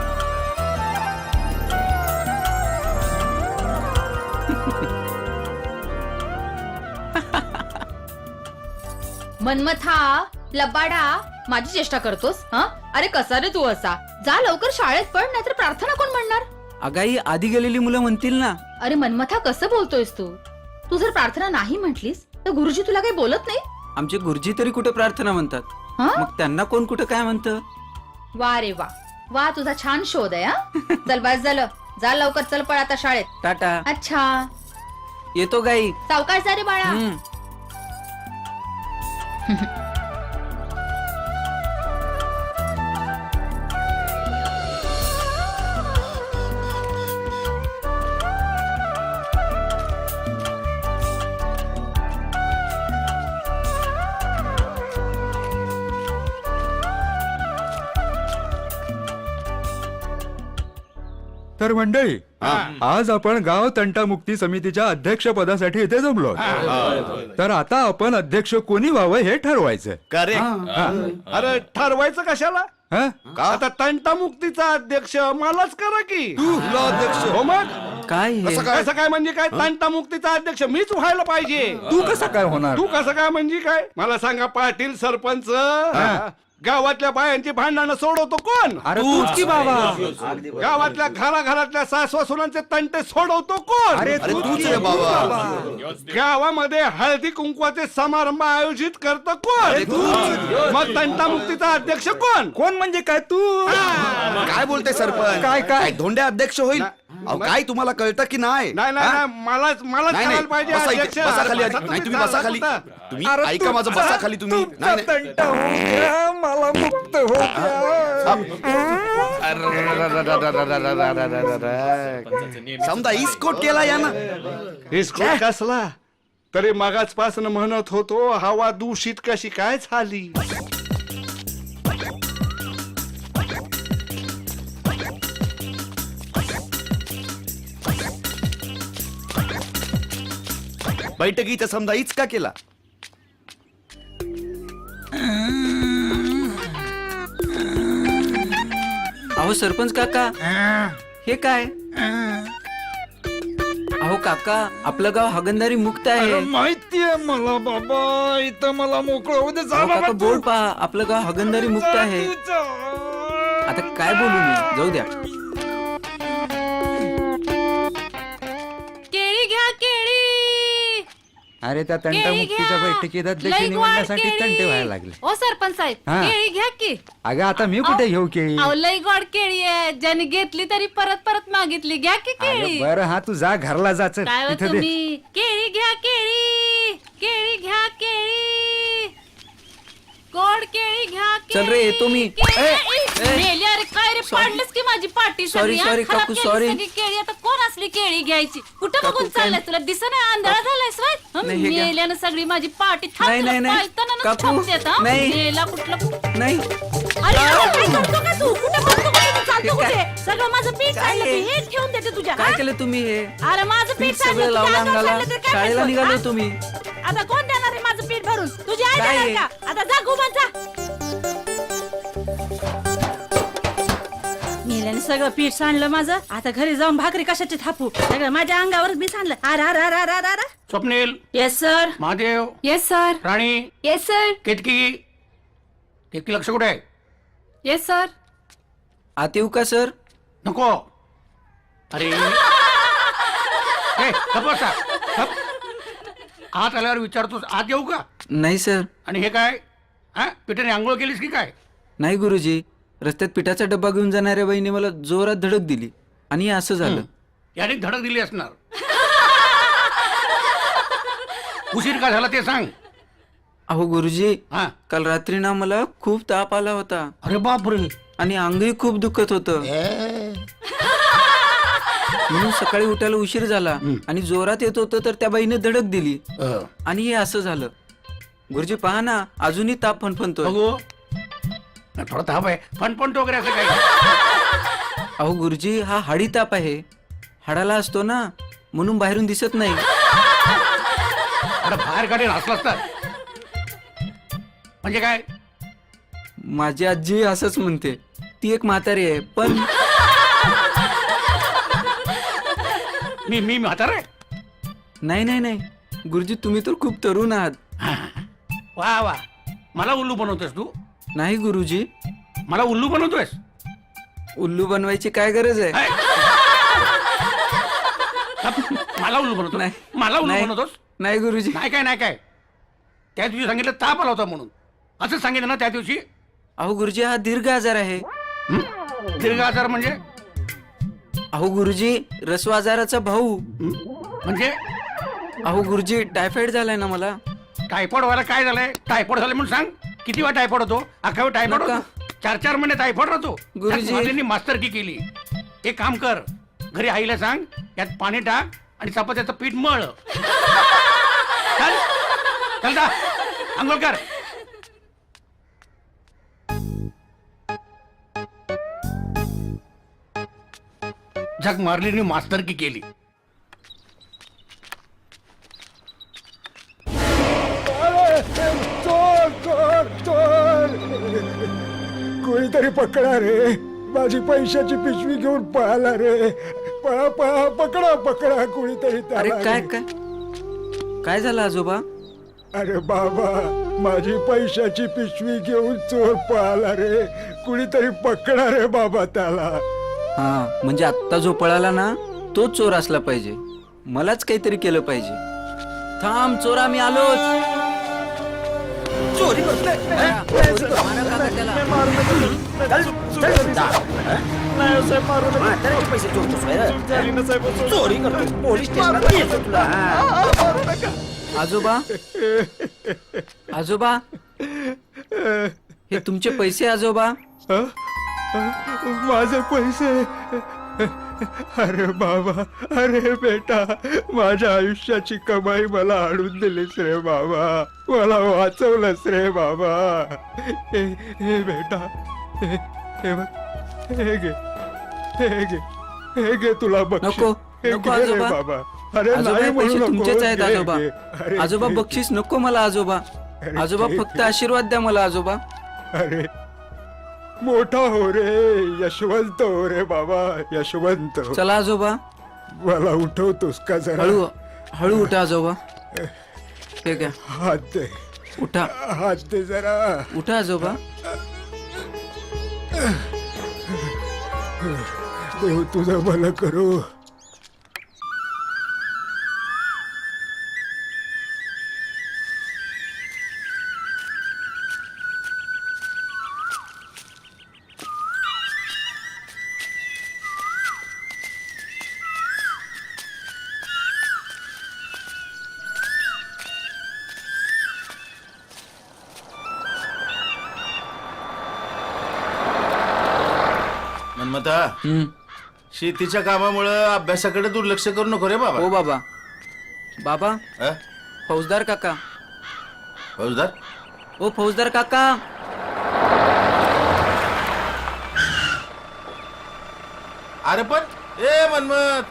मनमथा, लबाडा, माझी चेष्टा करतोस? हा, अरे कसा रे तू असा? जा लवकर शाळेत पड, नाहीतर प्रार्थना कोण म्हणणार? अगाई आधी गेलेली मुलं म्हणतील ना. अरे मनमथा, कसं बोलतोयस तू? तू जर प्रार्थना नाही म्हटलीस तर गुरुजी तुला काही बोलत नाही? आमचे गुरुजी तरी कुठे प्रार्थना म्हणतात, हा? मग त्यांना कोण कुठे काय म्हणतं? वा रे वा, वा तुझा छान शोध आहे. हा, चल बस झालं, जा लवकर, चल पळ आता शाळेत. टाटा. अच्छा, येतो गाई. सावकाश जा रे बाळा. तर मंडळी, आज आपण गाव तंटामुक्ती समितीच्या अध्यक्ष पदासाठी इथे जमलो. तर आता आपण अध्यक्ष कोणी व्हावं हे ठरवायचं. करेक्ट. अरे ठरवायचं कशाला? हा? आता तंटामुक्तीचा अध्यक्ष मलाच करा की. अध्यक्ष हो मग काय हे? कसं काय म्हणजे काय? तंटामुक्तीचा अध्यक्ष मीच व्हायला पाहिजे. तू कसं काय होणार? तू कसं काय म्हणजे काय? मला सांगा पाटील सरपंच, गावातल्या बायांची भांडणं सोडवतो कोण? अरे तूच की बाबा. गावातल्या घराघरातल्या सासू-सुनांचे तंटे सोडवतो कोण? अरे तूच रे बाबा. गावामध्ये हळदी कुंकवाचे समारंभ आयोजित करतो कोण? मग तंटामुक्तीचा अध्यक्ष कोण? कोण म्हणजे काय तू? काय बोलते सरपंच? काय? धोंड्या अध्यक्ष होईल? अहो, काय तुम्हाला कळतं की नाही? नाही नाही नाही, मलाच नाही, नाही. करायला पाहिजे बसा इथे. अध्यक्ष. बसा खाली. बसा नाही, तुम्ही बसा खाली. तुम्ही अरे ऐका माझं, बसा खाली तुम्ही. नाही, नाही. मला मुक्त हो समजा इस्कोट केला या ना. इस्कोट कसला? तरी मगाचपासून म्हणत होतो हवा दूषित कशी काय झाली. बैठकीचा समजा इचका केला. अहो सरपंच काका, हे काय? काका आपलं गाव हागंदारी मुक्त आहे. माहितीये मला बाबा, इथं मला मोकळं होऊ दे. जा बाबा काका तू. बोल पहा, आपलं गाव हागंदारी मुक्त आहे. आता काय बोलू मी, जाऊ द्या. केळी घ्या केळी. अरे त्या तंटा केळी मुक्तीच्या घ्या. बैठकीत अध्यक्ष लई गोड निवडण्यासाठी केळी. तंटे व्हायला लागले. ओ सरपंच साहेब, हा. केळी घ्या की. अगं आता मी कुठे घेऊ केळी? अहो लई गोड केळी आहे, ज्याने घेतली तरी परत परत मागितली. घ्या की अगं केळी. बरं हा तू जा घरला जाच काय हो तिथे दे. तुम्ही, केळी घ्या केळी. केळी घ्या केळी. गोड केळी घ्या केळी. चल रे, येतो मी. केळी. ए, मेली, अरे काय रे, पाडलंस की माझी पाटी Sorry, सगळी, हा? sorry, खराब काकू, केली sorry. सगळी केळी. आता कोण असली केळी घ्यायची? कुठं काकू, बघून काय- चाललाय तुला? दिसना आंधळा झालायस व्हय? हं, नाही, हे घ्या. मेल्यानं सगळी माझी पाटी नाही, नाही, नाही. काकू, नाही. मेला कुठलं. नाही अरे काय करतो का तू? कुठे बघतो का तू? चालतो हे काय- कुठे? सगळं माझं पीठ काय सांडलं, हे? मी हेच ठेवून देते तुझ्या. काय हा? केलं तुम्ही हे? अरे माझं पीठ पीठ सांडलं, सगळं तुझ्या लावलं अंगावर अंगाला. सांडलं तर काय शाळेला करतो? निघालो हा? तुम्ही. आता कोण देणार आहे माझं पीठ भरून? तुझी आई काय देणार हे? का? आता जा घुमत जा. मेल्याने सगळं पीठ सांडलं माझं. आता घरी जाऊन भाकरी कशाची थापू? सगळं माझ्या अंगावरच बी सांडलं. अरे Swapnil, yes sir. Mahadev, yes sir. Rani, yes sir. Ketaki. Ketaki लक्ष कुठे आहे? Yes sir. आत येऊ का सर? नको. अरे हे, गप्प बसा. गप्प. आत आल्यावर विचारतोस आत येऊ का? नाही सर. आणि हे काय, हा, पिठाने आंघोळ केलीस की काय? नाही गुरुजी, रस्त्यात पिठाचा डब्बा घेऊन जाणाऱ्या बाईने मला जोरात धडक दिली आणि असं झालं. याने धडक दिली असणार. उशीर का झाला ते सांग. अहो गुरुजी, हा. काल रात्री ना मला खूप ताप आला होता अरे बापरे. आणि अंगही खूप दुखत होतं. म्हणून सकाळी उठायला उशीर झाला आणि जोरात येत होतं तर त्या बाईने धडक दिली आणि हे असं झालं. गुरुजी पहा ना, अजूनही ताप फणफणतोय. बघू. थोडा ताप आहे, फणफणतो वगैरे असं काय? अहो गुरुजी, हा हाडी ताप आहे. हाडाला असतो ना, म्हणून बाहेरून दिसत नाही. अरे बाहेर काढे हसला असतात म्हणजे काय? माझी आजी असंच म्हणते. ती एक म्हातारी आहे पण मी म्हातारा आहे? नाही नाही नाही गुरुजी, तुम्ही तर खूप तरुण आहात. वा वा. मला उल्लू बनवतोस तू? नाही गुरुजी, मला उल्लू बनवतोयस? उल्लू बनवायची काय गरज आहे? हाय. मला उल्लू बनवतो? नाही. मला उल्लू नाही. बनवतोस? नाही गुरुजी. नाही काय नाही काय. त्या दिवशी सांगितलं ताप आला होता म्हणून. असं सांगितलं ना त्या दिवशी? अहो गुरुजी, हा दीर्घ आजार आहे. दीर्घ आजार म्हणजे? अहो गुरुजी, रस्व आजाराचा भाऊ. म्हणजे अहो गुरुजी, टायफॉइड झालाय ना मला. टायफॉइड व्हायला काय झालंय? टायफॉइड झालं म्हणून सांग. किती वेळा टायफॉइड होतो? अख्खा वेळ टायफॉइड नका. होतो? 4-4 महिने टायफॉइड राहतो. गुरुजी. माझ्यांनी मास्तरकी केली. एक काम कर, घरी आईला सांग, यात पाणी टाक आणि चपात्याचं पीठ मळ. चल चल जा, अंघोळ कर. झक मारलीने मास्तरकी केली. चोर चोर चोर, कोणीतरी पकडा रे. माझी पैशाची पिशवी घेऊन पळाला रे. पळा पळा, पकडा पकडा कोणीतरी अरे त्याला काय रे. काय काय झालं आजोबा? अरे बाबा, माझी पैशाची पिशवी घेऊन चोर पळाला रे. कुणीतरी पकडा रे बाबा त्याला. हा, म्हणजे आत्ता जो पळाला ना तोच चोर असला पाहिजे. मलाच काहीतरी केलं पाहिजे. थांब चोरा, मी आलोच. चोरी करतोय. पैसे चोरी करतो, पोलीस आजोबा, आजोबा, हे तुमचे पैसे आजोबा. माझे पैसे? अरे बाबा, अरे बेटा, माझ्या आयुष्याची कमाई मला आणून दिलीस रे बाबा. मला वाचवलंस रे बाबा. हे बेटा, हे बघ, हे घे, हे घे, हे घे तुला बक्षीस. नको, हे नको घे रे आजोबा. बाबा. अरे आजोबा, नाही हे म्हणू पैसे नको. तुमचेच आहेत घे, आजोबा. घे. अरे आजोबा घे, बक्षीस नको मला आजोबा. अरे आजोबा घे, फक्त घे. आशीर्वाद द्या मला आजोबा. अरे मोठा हो रे, यशवंत हो रे बाबा, यशवंत. चला आजोबा. मला उठवतोस का जरा? हळू हळू उठा आजोबा. ठीक आहे, हात दे, उठा हात दे जरा. उठा आजोबा. देव तुझं भलं करू. मन्मथा, शेतीच्या कामामुळं अभ्यासाकडे दुर्लक्ष करू नको रे बाबा. हो बाबा. बाबा, अ? फौजदार काका. फौजदार ओ फौजदार काका. अरे पण ए मन्मथ,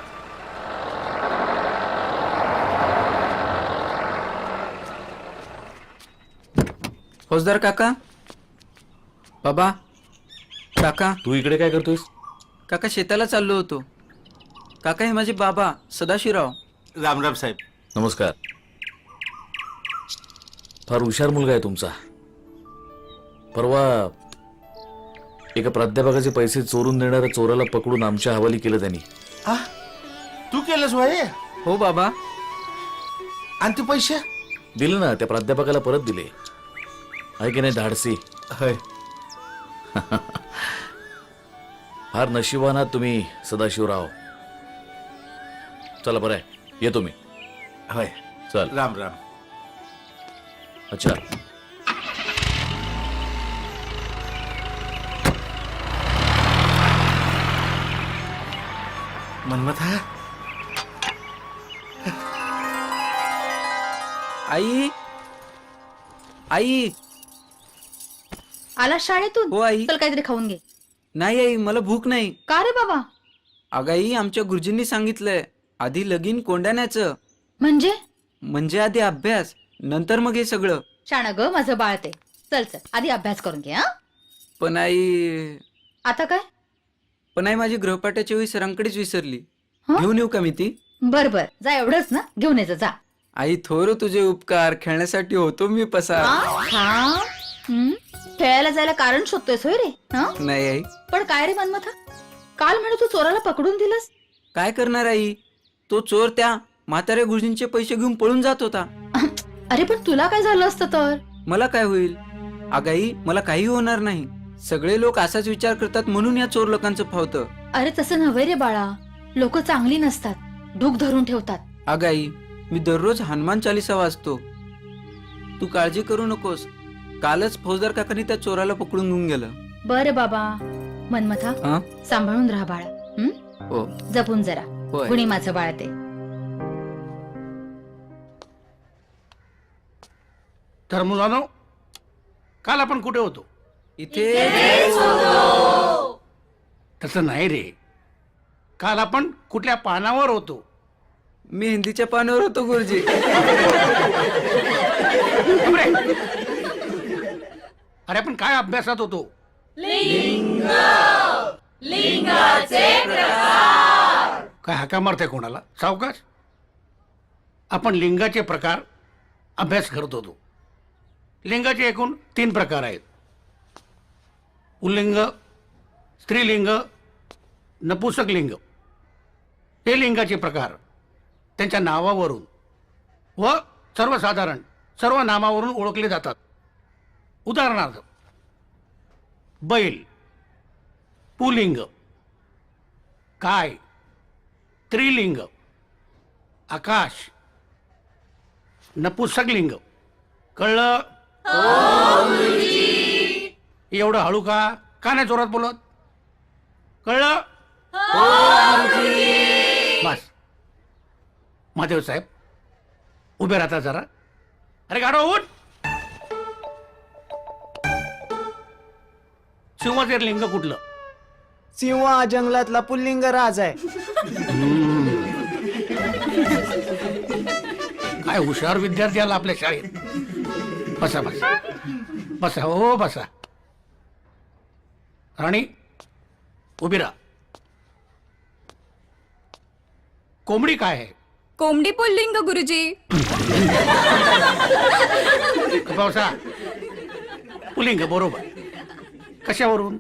फौजदार काका. बाबा. काका. तू इकडे काय करतोयस? काका शेताला चाललो होतो. काका हे माझे बाबा सदाशिवराव. रामराम साहेब. नमस्कार. फार हुशार मुलगा आहे तुमचा. परवा एका प्राध्यापकाचे पैसे चोरून देणाऱ्या चोराला पकडून आमच्या हवाली केलं त्यांनी. आ? तू केलंस भाई? हो बाबा. आणि ते पैसे दिले ना, त्या प्राध्यापकाला परत दिले. आहे की नाही धाडसी? होय. फार नशिबान आहात तुम्ही सदाशिवराव. चला बरं आहे, येतो मी. होय. चल. राम राम. अच्छा. मन्मथा. आई. आई. आला शाळेतून? हो आई. चल काहीतरी खाऊन घे. नाही आई, मला भूक नाही. का रे बाबा? अगाई आमच्या गुरुजींनी सांगितलंय आधी लगीन कोंडाण्याचं. म्हणजे आधी अभ्यास, नंतर मग हे सगळं. शाणा ग माझं बाळ ते. चल चल आधी अभ्यास करून घे. हा पण आई. आता काय? पण आई माझी गृहपाठाची वही सरांकडेच विसरली. हं? घेऊन येऊ का मी ती? बर बर जा, एवढंच ना, घेऊन यायचं जा. आई थोर तुझे उपकार, खेळण्यासाठी होतो मी पसार. हा? खेळायला जायला कारण शोधतोयस होय रे? हा? नाही आई. पण काय रे मनमथा, काल म्हणे तू चोराला पकडून दिलंस. काय करणार आई, तो चोर त्या म्हाताऱ्या गुरुजींचे पैसे घेऊन पळून जात होता. अरे पण तुला काय झालं असतं तर? मला काय होईल आगाई, मला काही होणार नाही. सगळे लोक असाच विचार करतात म्हणून या चोर लोकांचं फावतं. अरे तसं नव्हे रे बाळा, लोक चांगली नसतात, डूक धरून ठेवतात. आगाई, मी दररोज हनुमान चालीसा वाचतो. तू काळजी करू नकोस. कालच फौजदार काकांनी त्या चोराला पकडून घेऊन गेलं. बरं बाबा. मनमथा हा? सांभाळून राहा बाळा. हो. जपून जरा. होय. कुणी माझं बाळ ते. तर मुलांनो, काल आपण कुठे होतो? इथे. तसं नाही रे, काल आपण कुठल्या पानावर होतो? मी हिंदीच्या पानावर होतो गुरुजी. अरे आपण काय अभ्यासात होतो? काय हाका मारते कोणाला? सावकाश. आपण लिंगाचे प्रकार अभ्यास करत होतो. लिंगाचे एकूण 3 प्रकार आहेत: पुल्लिंग, स्त्रीलिंग, नपुसक लिंग. हे लिंगाचे प्रकार त्यांच्या नावावरून व सर्वसाधारण सर्व नामावरून ओळखले जातात. उदाहरणार्थ, बैल पुलिंग, काय स्त्रीलिंग, आकाश नपुसक लिंग. कळलं? एवढं हळू का? का नाही जोरात बोलत? कळलं? बस. महादेव साहेब उभे राहता जरा. अरे गाडो उठ. सिंहाचे लिंग कुठलं? सिंह हा जंगलातला पुल्लिंग राज आहे. काय हुशार विद्यार्थी आला आपल्या शाळेत. बसा बसा बसा. हो बसा. राणी उभी राहा. कोंबडी काय आहे? कोंबडी पुल्लिंग गुरुजी. पावसा पुलिंग बरोबर. कशावरून?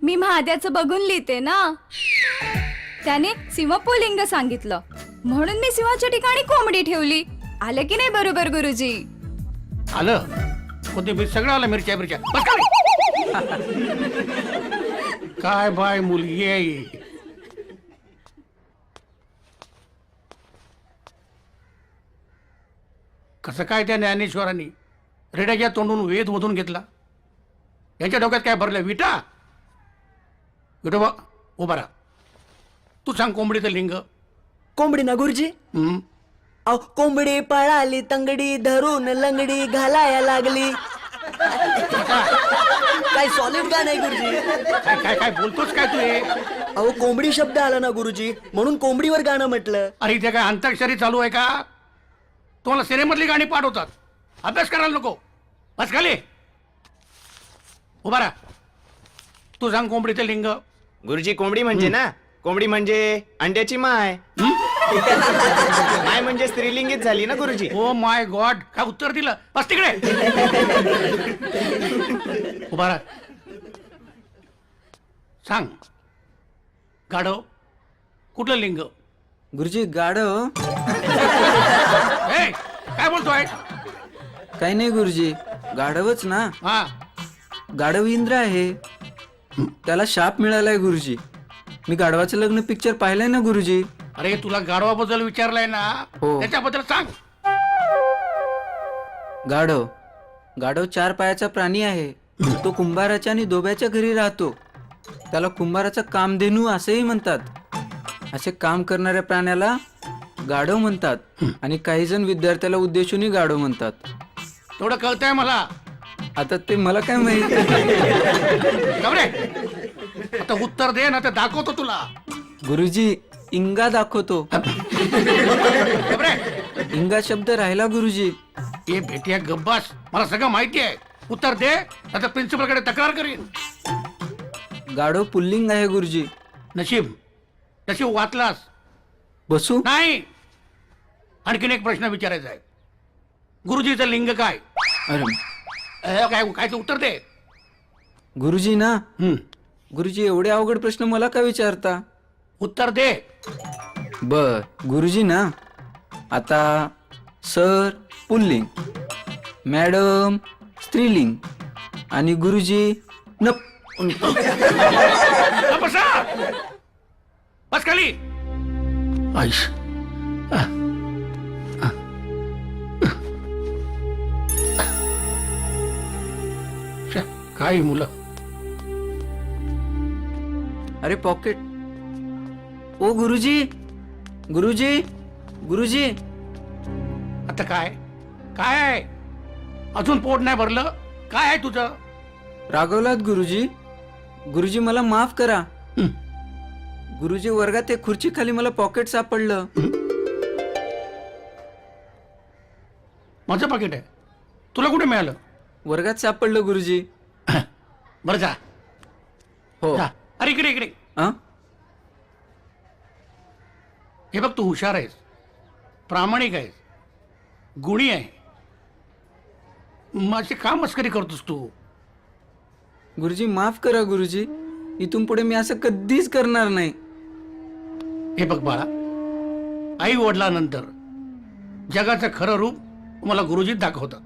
मी महाद्याचं बघून लिहिते ना. त्याने सिंह पुल्लिंग सांगितलं म्हणून मी सिंहाच्या ठिकाणी कोंबडी ठेवली. आलं की नाही बरोबर गुरुजी? आलं. कोथिंबीर सगळं आलं. मिरच्या मिरच्या बस का रे? काय बाय मुलगी आहे ही. कसं काय त्या ज्ञानेश्वरांनी रेड्याच्या तोंडून वेद मधून घेतला? यांच्या डोक्यात काय भरलं? विटा. विठोबा उभा राहा. तू सांग कोंबडीचं लिंग. कोंबडी ना गुरुजी. हम्म. अहो कोंबडी पळाली तंगडी धरून लंगडी घालाया लागली. काय सॉलिड गाणं आहे गुरुजी. काय काय काय बोलतोस काय तू हे? अहो कोंबडी शब्द आला ना गुरुजी म्हणून कोंबडीवर गाणं म्हटलं. अरे इथे काय अंताक्षरी चालू आहे का? तुम्हाला सिनेमधली गाणी पाठवतात. अभ्यास करायला नको. बस खाली. उभा राहा. तू सांग कोंबडीचं लिंग. गुरुजी कोंबडी म्हणजे ना, कोंबडी म्हणजे अंड्याची माय. माय म्हणजे स्त्रीलिंगीच झाली ना गुरुजी. Oh my God. काय उत्तर दिलं? बस तिकडे. उभा राहा. सांग. गाढव कुठलं लिंग? गुरुजी गाढव ए, काय बोलतोय? काही नाही गुरुजी, गाढवच ना. हा. गाढव इंद्र आहे, त्याला शाप मिळालाय गुरुजी. मी गाढवाचं लग्न पिक्चर पाहिलंय ना गुरुजी. अरे तुला गाढवाबद्दल विचारलंय ना, हो. त्याच्याबद्दल सांग. गाढव गाढव 4 पायाचा प्राणी आहे. तो कुंभाराच्या आणि दोब्याच्या घरी राहतो. त्याला कुंभाराचा कामधेनू असेही म्हणतात. असे काम करणाऱ्या प्राण्याला गाढव म्हणतात आणि काही जण विद्यार्थ्याला उद्देशूनही गाढव म्हणतात. तेवढं कळतंय मला. आता ते मला काय माहित. गबरे, आता उत्तर दे ना, ते दाखवतो तुला. गुरुजी इंगा दाखवतो. गबरे, इंगा शब्द राहिला गुरुजी. ये भेटिया गब्बास, मला सगळं माहिती आहे. उत्तर दे, आता प्रिन्सिपल कडे तक्रार करीन. गाढव पुल्लिंग आहे गुरुजी. नशीब नशीब वाचलास. बसू. नाही, आणखीन एक प्रश्न विचारायचा आहे. गुरुजीचं लिंग काय? अरे काय काय ते उत्तर दे. गुरुजी ना. हम्म. गुरुजी एवढे अवघड प्रश्न मला का विचारता. उत्तर दे. बर गुरुजी ना. आता सर पुल्लिंग, मॅडम स्त्रीलिंग आणि गुरुजी बसा. बस खाली. आईश. काय मुलं. अरे पॉकेट. ओ गुरुजी गुरुजी गुरुजी. आता काय काय आहे? अजून पोट नाही भरलं? काय आहे तुझं? रागवलात गुरुजी. गुरुजी मला माफ करा. गुरुजी वर्गात एक खुर्ची खाली मला पॉकेट सापडलं. माझं पाकिट आहे. तुला कुठे मिळालं? वर्गात सापडलं गुरुजी. बरं जा. हो. जा. अरे इकडे इकडे. आ? हे बघ, तू हुशार आहेस, प्रामाणिक आहेस, गुणी आहे. माझी का मस्करी करतोस तू? गुरुजी माफ करा गुरुजी. इथून पुढे मी असं कधीच करणार नाही. हे बघ बाळा, आई वडिलांनंतर जगाचं खरं रूप मला गुरुजीत दाखवतात.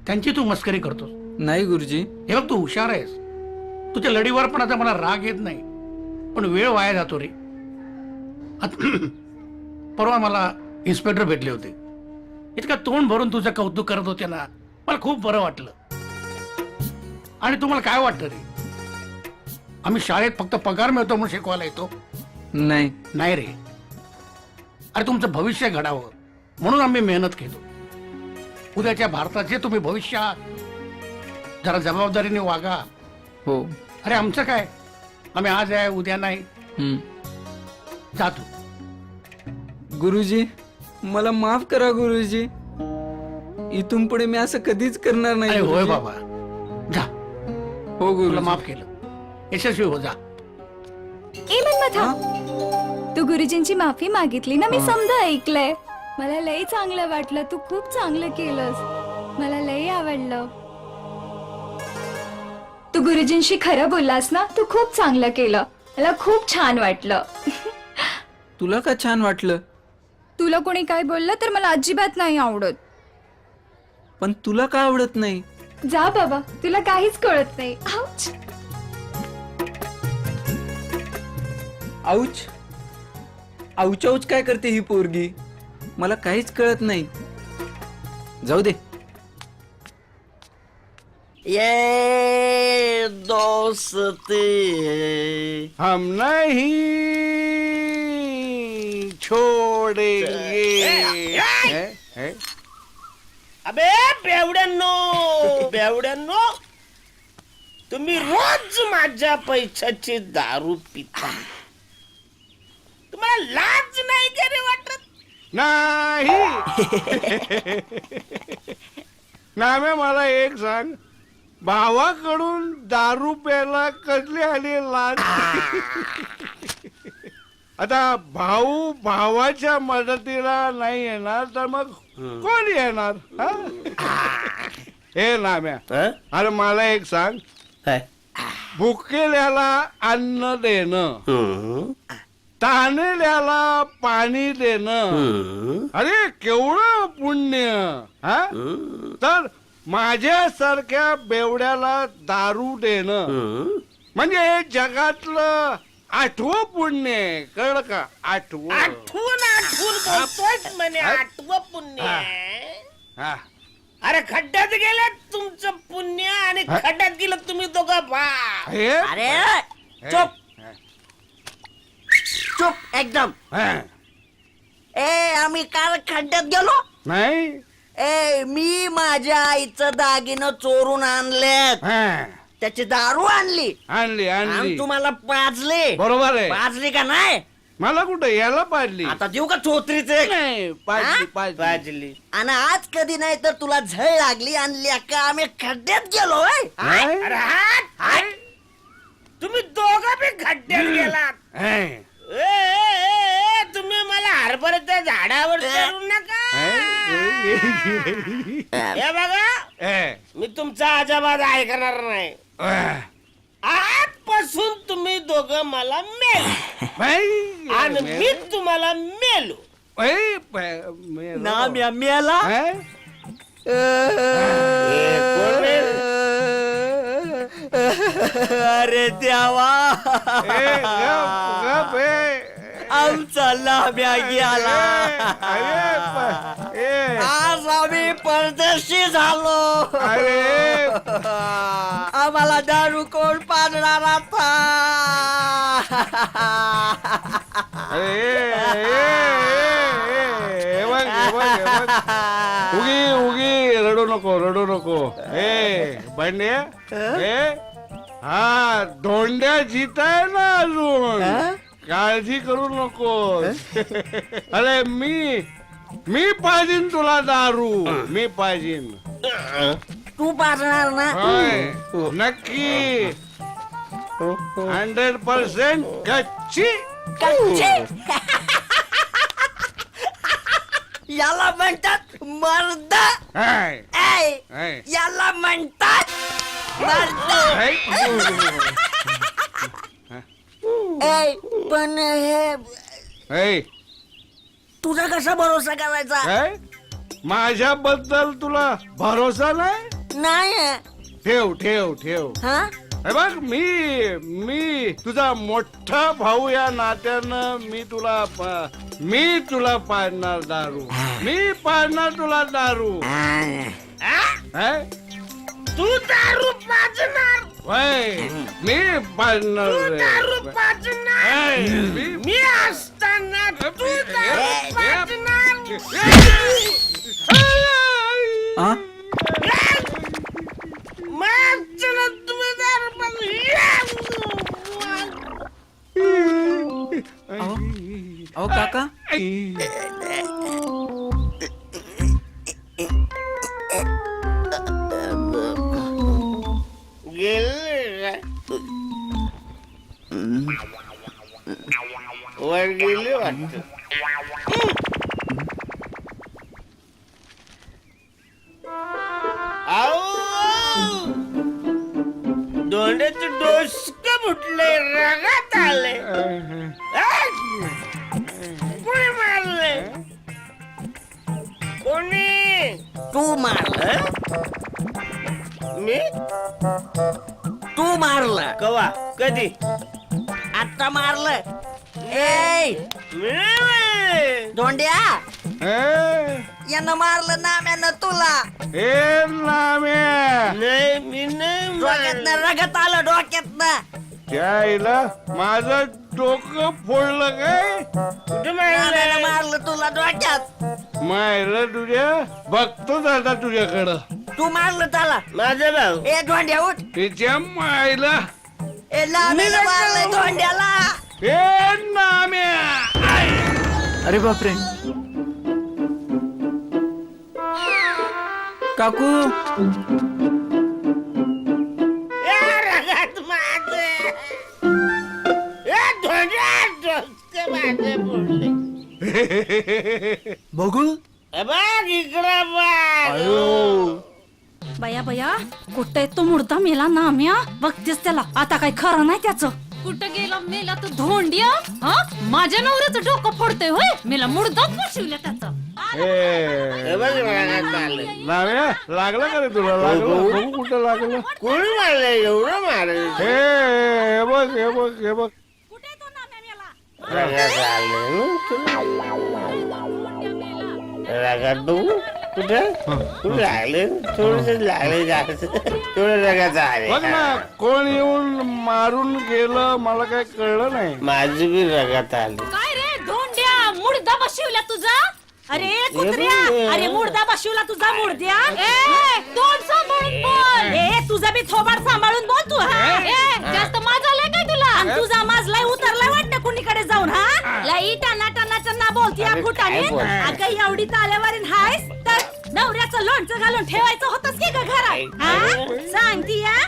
त्यांची तू मस्करी करतोस. नाही गुरुजी. हे बघ, तू हुशार आहेस, तुझ्या लढीवर पण आता मला राग येत नाही, पण वेळ वाया जातो रे. परवा मला इन्स्पेक्टर भेटले होते. इतका तोंड भरून तुझं कौतुक करत होते ना, मला खूप बरं वाटलं. आणि तुम्हाला काय वाटतं रे? आम्ही शाळेत फक्त पगार मिळतो म्हणून शिकवायला येतो? नाही. नाही रे. अरे तुमचं भविष्य घडावं म्हणून आम्ही मेहनत घेतो. उद्याच्या भारताचे तुम्ही भविष्य आहात. जरा जबाबदारीने वागा. हो. अरे आमचं काय, आम्ही आज आहे उद्या नाही. जातो. गुरुजी मला माफ करा गुरुजी. इथून पुढे मी असं कधीच करणार नाही. अरे होय गुरुजी. बाबा, जा. हो तुला गुरुजी. माफ केलं. यशस्वी हो. जा. ए मन्मथा, तू गुरुजींची माफी मागितली ना, मी समजा ऐकलंय. मला लय चांगलं वाटलं, तू खूप चांगलं केलंस, मला लय आवडलं. तू गुरुजींशी खरं बोललास ना, तू खूप चांगलं केलं, मला खूप छान वाटलं. तुला का छान वाटलं? तुला कोणी काय बोललं तर मला अजिबात नाही आवडत. पण तुला का आवडत नाही? जा बाबा, तुला काहीच कळत नाही. आऊच. आऊच आऊच आऊच काय करते ही पोरगी? मला काहीच कळत नाही. जाऊ दे. ये दोस्ती हम नहीं छोडेंगे. हैं? अबे बेवड्यांनो तुम्ही रोज माझ्या पैशाची दारू पिता, तुम्हाला लाज नाही का रे वाटत? नाही. नाम्या, मला एक सांग, भावाकडून दारू प्यायला कसली आली लाज? आता भाऊ भावाच्या मदतीला नाही येणार तर मग कोण येणार? हे नाम्या, अरे मला एक सांग, भुकेल्याला अन्न देणं, ताणलेल्याला पाणी देणं, अरे केवढं पुण्य. तर माझ्यासारख्या बेवड्याला दारू देणं म्हणजे जगातलं 8वं पुण्य आहे. कळलं का? 8वं. आठवून बोलतोय म्हणे 8वं पुण्य. हा. अरे खड्ड्यात गेलं तुमचं पुण्य आणि खड्ड्यात गेलं तुम्ही दोघं बाप. हे? अरे चुप चुप एकदम. हा. आम्ही काल खड्ड्यात गेलो. नाही. मी माझ्या आईचं दागिनं चोरून आणलेत, हा. त्याची दारू आणली आणली आणली. तुम्हाला पाजले. बरोबर आहे. पाजली का नाही? मला कुठं याला पाडली? आता देऊ का चोत्रीचे? नाही, पाडली पाडली. आणि आज कधी नाही तर तुला झळ लागली आणली का आम्ही खड्ड्यात गेलो. नाही. अरे हात तुम्ही दोघं बी खड्ड्यात गेलात. हे. तुम्ही मला हरभऱ्याच्या झाडावर चढू नका. हे बघा, हे. मी तुमचा अजाबाद ऐकणार नाही. आजपासून तुम्ही दोघं मला मेल बाई. आणि मी तुम्हाला मेलो. नाम्या मेला. अरे देवा, आमचा लाभ्या गेला. आज आम्ही परदेशी झालो. आम्हाला दारू कोण पाजणार आता? उगी रडू नको. बंड्या, हा धोंड्या जीत आहे ना अजून, काळजी करू नको. अरे मी पाहिजे तुला दारू, मी पाहिजे. तू पाजणार ना? नक्की 100% कच्ची. याला म्हणतात मर्द. याला म्हणतात मर्द. पण हे तुझा कसा भरोसा करायचा? माझ्याबद्दल तुला भरोसा नाही? नाही. ठेव. हा, हे बघ, मी तुझा मोठा भाऊ या नात्यानं मी तुला पाडणार दारू. मी पाडणार तुला दारू. तू दारू पाजणार. मी पाडणार. दारू पाजणार. मी असताना तू दारू पाजणार. मग चला तुम्ही दारू अहो काका, वर गेली वाटत. दोंड्याचं डोसकं फुटलंय, रगात आले. कोणी मारले? कोणी? तू मारलं मी? तू मारलं कवा? कधी? आता मारलं. ए मी नाही मारले. धोंड्या यानं मारलं नाम्यानं तुला. ए नाम्या नाही, मी नाही मारले. डोक्यातनं रगत आलं डोक्यातनं. त्याला माझं डोकं फोडलं काय कुठे नाम्यानं मारले? मारलं तुला डोक्यात. मायला तुझ्या बघतोच आता तुझ्याकडं. तू मारलं त्याला. माझा भाऊ. ए धोंड्या उठ. तिच्या मायला ए नाम्यानं मारलंय धोंड्याला. ए नाम्या. अरे बापरे. काकू रगात माझे. डोसके माझे फोडले. बघू. बघ इकडं बघ. बया बया कुठे तो मुर्दा मेला नाम्या बघतेस त्याला आता काय खरं नाही त्याचं. कुठं गेला मेला तो धोंड्या. हा माझ्या नवऱ्याचं डोकं फोडतोय होय. मेला मुर्दा फसविला त्याचा. हे बघ रगात आले. नाम्या लागलं का रे तुला? लागलं बघू कुठं लागलं. कोणी मारले? एवढं मारले. हे बघ हे बघ हे बघ. रगात आले. रगात बघू कुठे कुठे लागले? थोडस लागले जास्त. थोडं रगात आले. बघ ना कोण येऊन मारून गेलं मला काय कळलं नाही. माझी बी रगात आली. काय रे धोंड्या मुर्दा बसविला तुझा. अरे कुत्र्या. अरे मुर्दा बसविला तुझा मुर्द्या. ए तोंड सांभाळून बोल. ए तुझा बी थोबाड सांभाळून बोल तू. हा ए जास्त माजलाय काय तुला? आणि तुझा माजलाय उतरलाय वाटतं कुणीकडे जाऊन. हा लई टना टना टना बोलती या फुटाने. अगं एवढी तालेवारीन हायस तर नवऱ्याचं लोणचं घालून ठेवायचं होतंस की ग घरात. हा सांगती या.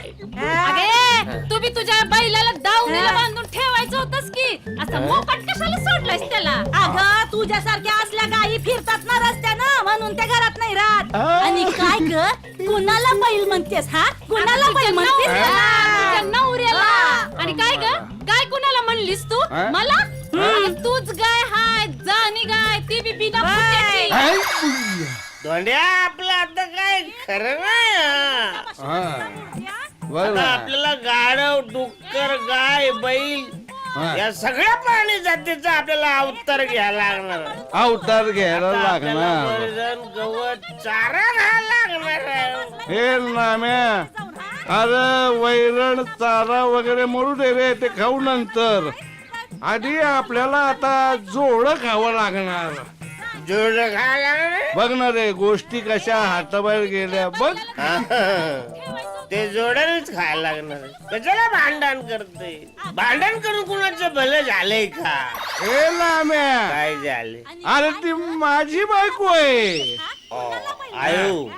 अगे तू बी तुझ्या बैलाला दावणीला बांधून ठेवायचं होतंस की. असं मोकाट कशाला सोडलंयस त्याला? अगं तुझ्यासारख्या असल्या गायी फिरतात ना रस्त्यानं म्हणून त्या घरात नाही राहत. आणि काय ग कुणाला बैल म्हणतेस? हा कुणाला बैल म्हणतेस? तुझ्या नवऱ्याला. आणि काय ग गाय कुणाला म्हणलीस तू? मला. तूच गाय हाय जाणी गाय ती बी बिना फुट्याची. धोंड्या आपलं आता काय खरं नाही. आता आपल्याला गाढव डुक्कर गाय बैल या सगळ्या प्राणी जातीचा आपल्याला अवतार घ्यायला लागणार. अवतार घ्यायला लागणार. वैरण गवत चारा घ्यायला लागणार आहे. हे नाम्या अरे वैरण चारा वगैरे मरू दे रे ते खाऊ नंतर. आधी आपल्याला आता जोड खावं लागणार. जोड खायला लागणार. बघ ना रे गोष्टी कशा हाताबाहेर गेल्या बघ. ते जोड्यानेच खायला लागणार. कशाला भांडण करते? भांडण करून कुणाचं भलं झालंय का? हे नाम्या काय झाले? अरे ती माझी बायको आहे. आयो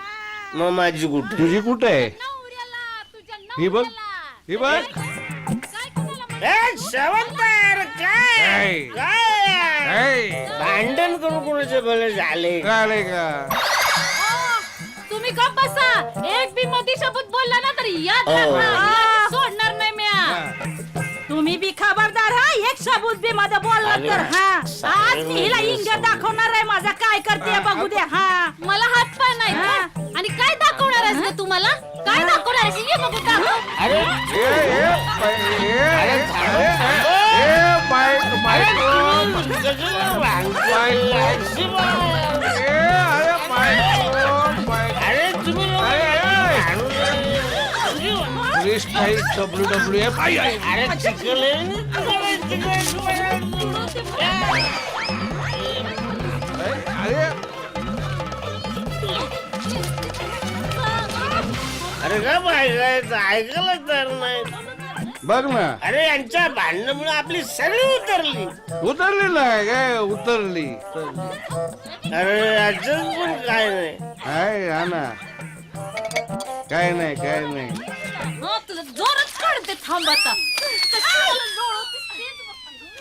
मग माझी कुठे? तुझी कुठे आहे? ही बघ ही बघ. काय काय भांडण करून कुणाचं भलं झाले झाले का? तुम्ही गप्प बसा. एक बी मधी शब्द बोलला ना तर याद राखा. सोडणार नाही म्या. तुम्ही बी खबरदार. हा एक शब्द बी माझा बोलला तर हा आज मी हिला इंग्या दाखवणार आहे. माझा काय करते बघू दे. हा मला हात पाय नाही. आणि काय दाखवणार आहेस ग तुम्हाला? काय दाखवणार आहेस? ये बघू दाखव. WWF अरे चिकले अरे का ऐकायचं ऐकलं तर नाही. बघ ना. अरे यांच्या भांडणामुळे आपली सगळी उतरली. उतरली नाही काय? उतरली. अरे याच्यात पण काय नाही. हाय हा ना. काय नाही काय नाही. तुला जोरच काढते थांब आता.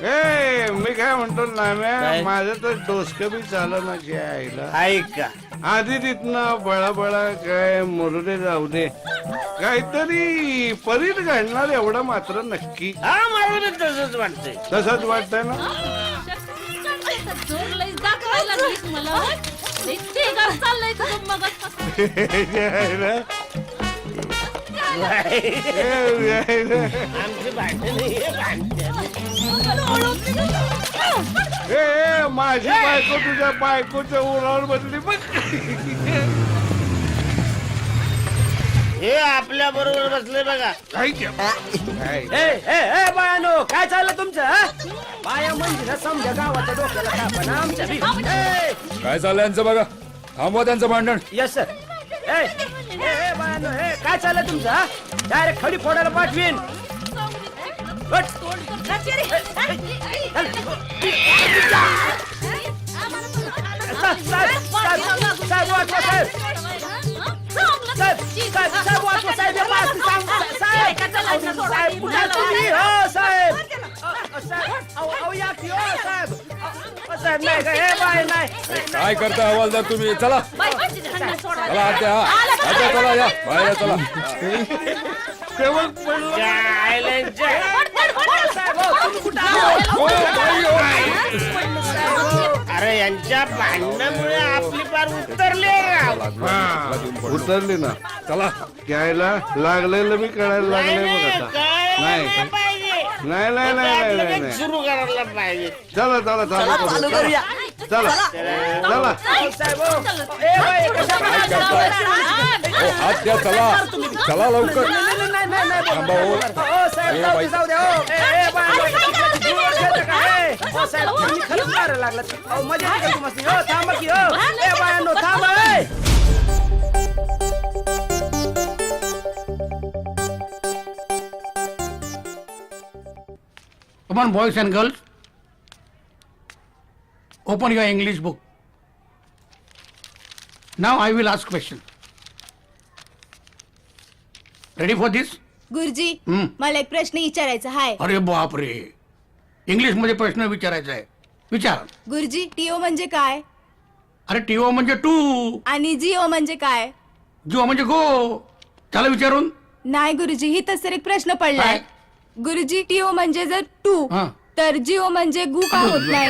ए मी काय म्हणतो नाम्या, माझं तर डोसकं बी चाललं ना जे आईला. ऐका आधी तिथनं बळा काय मुरुडे जाऊ दे, काहीतरी परीत घडणार एवढं मात्र नक्की. हा मला तसंच वाटतंय. तसंच वाटतंय ना. ए माझी बायको तुझ्या बायकोच्या उरावर बदली बघ. हे आपल्या बरोबर बसले बघा. बायानो काय चाललं तुमचं हा? बाया म्हणजे समजा गावाच्या डोक्याला ताप ना आमच्या बी. ए, काय चाललंय यांचं बघा, थांबवा त्यांचं भांडण. Yes sir. बायानो काय चाललं तुमचं हा? डायरेक्ट खडी फोडायला पाठवीन. हट. साहेब वाचवा साहेब. साहेब वाचवा साहेब. साहेब कुठे तुम्ही? हो साहेब. साहेब नाही का? हे बाय नाही. काय करता हवालदार तुम्ही? चला चला आत्या, आत्या चला, या बाहेर चला. अरे यांच्या भांडणामुळे आपली पार उतरले. उतरली ना. चला घ्यायला लागलेलं मी कळायला लागले बघ आता. नाही नाही नाही नाही नाही नाही. सुरू करायला पाहिजे. चला चला चला चालू करूया. चला चला. आत्या चला, चला लवकर. थांबा हो. ए, बाई. Come on, boys and girls. Open your English book. Now I will ask question. Ready for this? गुरुजी हम्म. मला एक प्रश्न विचारायचा हाय. अरे बाप रे, इंग्लिश मध्ये प्रश्न विचारायचा आहे. विचार. गुरुजी टीओ म्हणजे काय अरे टीओ म्हणजे टू, आणि जीओ म्हणजे काय? जो म्हणजे गो. चला विचारून. नाही गुरुजी, ही तर एक प्रश्न पडलाय. काय? गुरुजी टीओ म्हणजे जर टू हा. तर जीओ म्हणजे गु का होत नाही?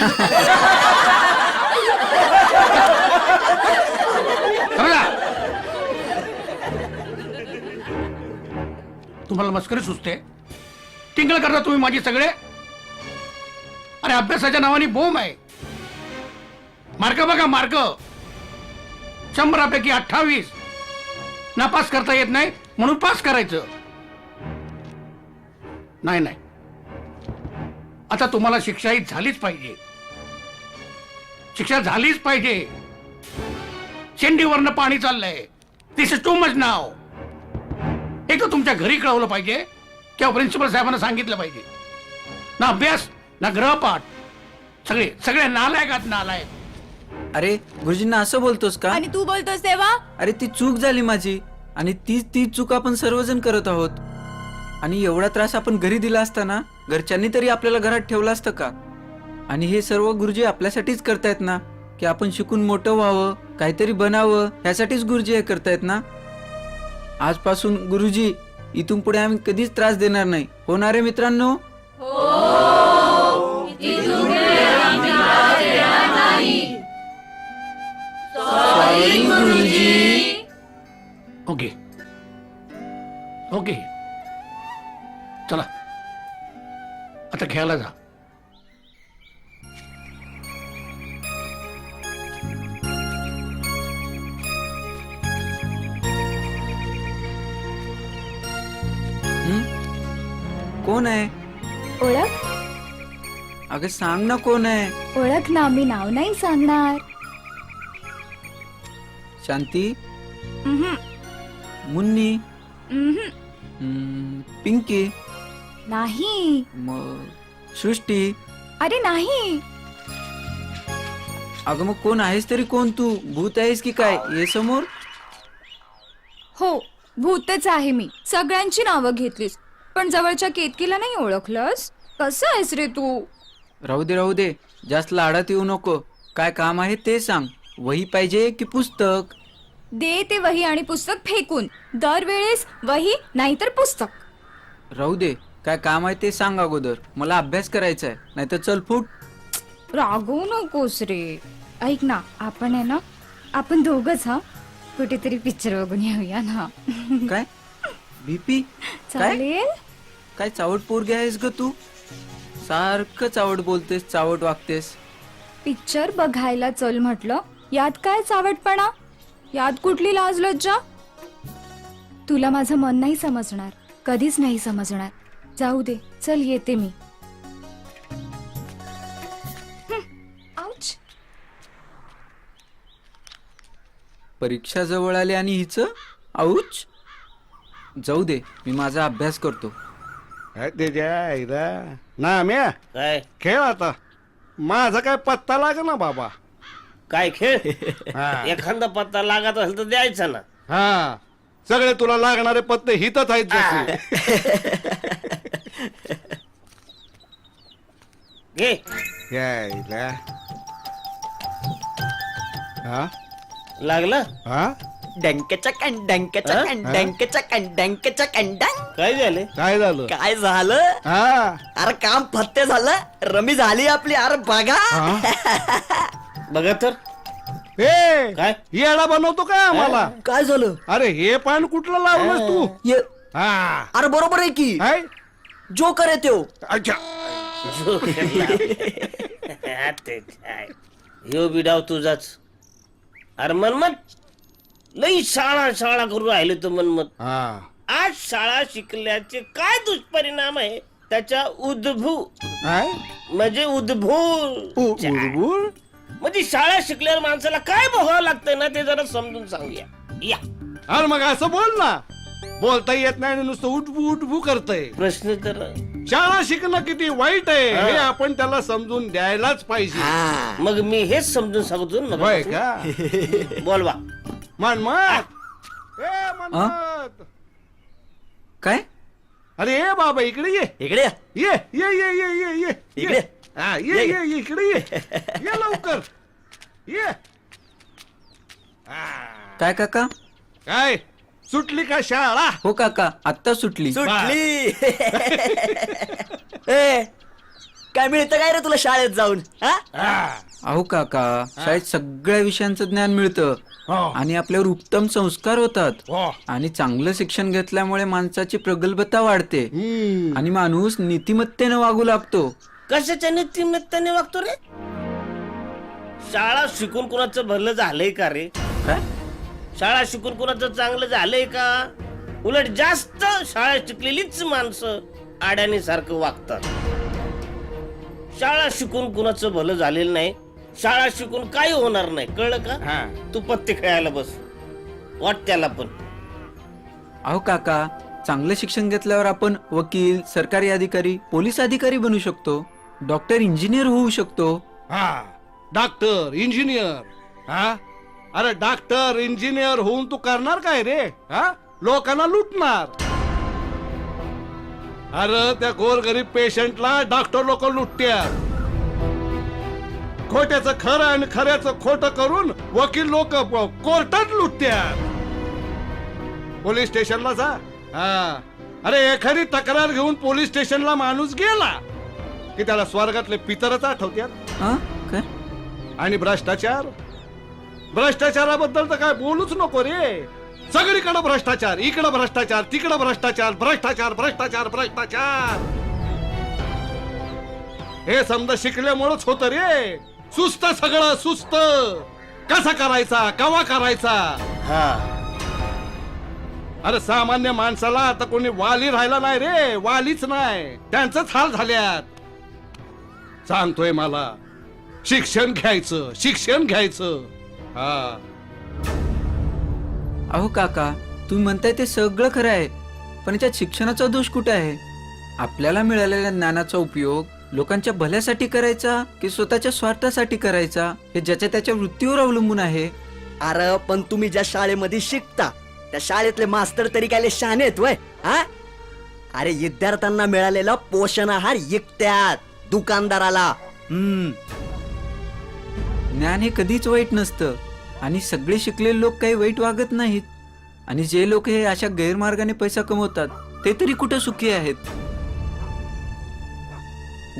समजा. तुम्हाला मस्करी सुचते? टिंगल करता तुम्ही माझी सगळे. अरे अभ्यासाच्या नावाने बोंब आहे. मार्क बघा, मार्क 100पैकी 28. नापास करता येत नाही म्हणून पास करायचं. नाही नाही, आता तुम्हाला शिक्षा ही झालीच पाहिजे. शिक्षा झालीच पाहिजे. शेंडीवरनं पाणी चाललंय. दिस इज टू मच नाव. एक तर तुमच्या घरी कळवलं पाहिजे किंवा प्रिन्सिपल साहेबांना सांगितलं पाहिजे. ना अभ्यास ना ग्रहपाठ. सगळे सगळे नालायकात नालायक. अरे गुरुजींना असं बोलतोस का? आणि तू बोलतोस तेव्हा? अरे ती चूक झाली माझी, आणि ती चूक आपण सर्वजण करत आहोत. आणि एवढा त्रास आपण घरी दिला असता ना, घरच्यांनी तरी आपल्याला घरात ठेवलं असतं का? आणि हे सर्व गुरुजी आपल्यासाठीच करतायत ना, की आपण शिकून मोठं व्हावं, काहीतरी बनावं, ह्यासाठीच गुरुजी हे करतायत ना. आजपासून गुरुजी इथून पुढे आम्ही कधीच त्रास देणार नाही. होणार आहे मित्रांनो? सॉरी गुरुजी. ओके ओके, चला आता खेळायला जा. कोण आहे? ओळख? अगं सांग ना कोण आहे. ओळख ना, मी नाव नाही सांगणार. शांती, उम्हम, मुन्नी, उम्हम. पिंकी, नाही. सृष्टी. अरे नाही. अगं मग कोण आहेस तरी कोण? तू भूत आहेस की काय? ये समोर. हो, भूतच आहे मी. सगळ्यांची नावं घेतलीस पण जवळच्या केतकीला नाही ओळखलंस. कसं आहेस रे तू? राहू दे जास्त लाडात येऊ नको. काय काम आहे ते सांग. वही पाहिजे की पुस्तक? दे ते वही आणि पुस्तक फेकून. दरवेळेस वही नाहीतर पुस्तक. राहू दे, काय काम आहे ते सांग अगोदर. मला अभ्यास करायचा आहे, नाहीतर चल फुट. रागवू नकोस रे. ऐक ना, आपण आहे ना, आपण दोघच कुठेतरी पिक्चर बघून येऊया ना. काय बीपी? काय चालेल? काय चावट पोरगी आहेस ग तू? सारखं चावट बोलतेस, चावट वागतेस. पिक्चर बघायला चल म्हटलं, यात काय चावटपणा? यात कुठली लाज लज्जा? तुला माझं मन नाही समजणार, कधीच नाही समजणार. जाऊ दे, चल येते मी. आउच. परीक्षा जवळ आली आणि हिचं आऊच. जाऊ दे, मी माझा अभ्यास करतो. ना म्या काय खेळ आता. माझा काय पत्ता लाग ना बाबा. काय खेळ? हा. एखादा पत्ता लागत असेल तर द्यायचा ना. हा, सगळे तुला लागणारे पत्ते हितच आहेत जसे. घे. यायला. हा लागलं? हा काय काय झालं? काय झालं? काय झालं? हा अरे काम फत्ते झालं, रमी झाली आपली. अरे बघा. बघा तर. ए काय? येडा बनवतो काय आम्हाला? काय झालं? अरे हे पान कुठलं लावलंस तू? ये- हा अरे बरोबर आहे की, काय? जोकर आहे त्यो. अच्छा. ते काय ह्यो बिडाव तुझाच. अरे मनमत लई शाळा करू राहिले तो मनमत. हा आज शाळा शिकल्याचे काय दुष्परिणाम आहे त्याच्या उद्भू काय? म्हणजे उद्भू उडबुड? म्हणजे शाळा शिकल्यावर माणसाला काय भोगावं लागतंय ना ते जरा समजून सांगूया. या अरे मग असं बोल ना. बोलता येत नाही आणि नुसतं उठबू उठबू करतय. प्रश्न तर शाळा शिकणं किती वाईट आहे हे आपण त्याला समजून द्यायलाच पाहिजे. मग मी हेच समजून सांगतो ना. होय का? बोलवा. मनमत. ए मनमत. काय? अरे ये बाबा इकडे ये. इकडे ये ये ये ये ये ये इकडे. हा ये ये ये इकडे ये. ये लवकर ये. काय काका? काय सुटली का शाळा? हो काका, आत्ता सुटली. सुटली. ए, काय मिळतं काय रे तुला शाळेत जाऊन? अहो काका, शाळेत सगळ्या विषयांचं ज्ञान मिळतं आणि आपल्यावर उत्तम संस्कार होतात. आणि चांगलं शिक्षण घेतल्यामुळे माणसाची प्रगल्भता वाढते आणि माणूस नीतिमत्तेने वागू लागतो. कशाच्या नीतिमत्तेने वागतो रे? शाळा शिकून कोणाचं भलं झालंय का रे? काय? शाळा शिकून कोणाचं चांगलं झालंय का? उलट जास्त शाळा शिकलेलीच माणसं आड्याने सारखं वागतात. शाळा शिकून कुणाचं भलं झालेलं नाही. शाळा शिकून काही होणार नाही, कळलं का? तू पत्ते खेळायला बस, वाट त्याला पण. अहो काका, चांगलं शिक्षण घेतल्यावर आपण वकील, सरकारी अधिकारी, पोलीस अधिकारी बनू शकतो. डॉक्टर, इंजिनियर होऊ शकतो. हा डॉक्टर इंजिनियर. हा अरे डॉक्टर इंजिनियर होऊन तू करणार काय रे? हा लोकांना लुटणार. अरे त्या गोरगरीब पेशंटला डॉक्टर लोक लुटत्यात. खोट्याचं खरं आणि खऱ्याचं खोटं करून वकील लोक कोर्टात लुटत्यात. पोलीस स्टेशनला जा. हा अरे एखादी तक्रार घेऊन पोलीस स्टेशनला माणूस गेला की त्याला स्वर्गातले पितरच आठवत्यात. हा काय? आणि भ्रष्टाचाराबद्दल तर काय बोलूच नको रे. सगळीकडे भ्रष्टाचार, इकडे भ्रष्टाचार, तिकडे भ्रष्टाचार, भ्रष्टाचार भ्रष्टाचार भ्रष्टाचार. हे समजा शिकल्यामुळेच होत रे. सुस्त, सगळं सुस्त. कसा करायचा, कवा करायचा. अरे सामान्य माणसाला आता कोणी वाली राहिला नाही रे. वालीच नाही, त्यांचंच हाल झाल्यात. सांगतोय मला शिक्षण घ्यायचं. हा अहो काका, तुम्ही म्हणताय ते सगळं खरं आहे, पण याच्यात शिक्षणाचा दोष कुठे आहे? आपल्याला मिळालेल्या ज्ञानाचा उपयोग लोकांच्या भल्यासाठी करायचा की स्वतःच्या स्वार्थासाठी करायचा, हे ज्याच्या त्याच्या वृत्तीवर अवलंबून आहे. अरे पण तुम्ही ज्या शाळेमध्ये शिकता त्या शाळेतले मास्तर तरी काय शाने आहेत वय? हा अरे विद्यार्थ्यांना मिळालेला पोषण आहार विकत्यात दुकानदाराला. ज्ञान हे कधीच वाईट नसतं आणि सगळे शिकलेले लोक काही वाईट वागत नाहीत. आणि जे लोक हे अशा गैरमार्गाने पैसा कमवतात ते तरी कुठे सुखी आहेत.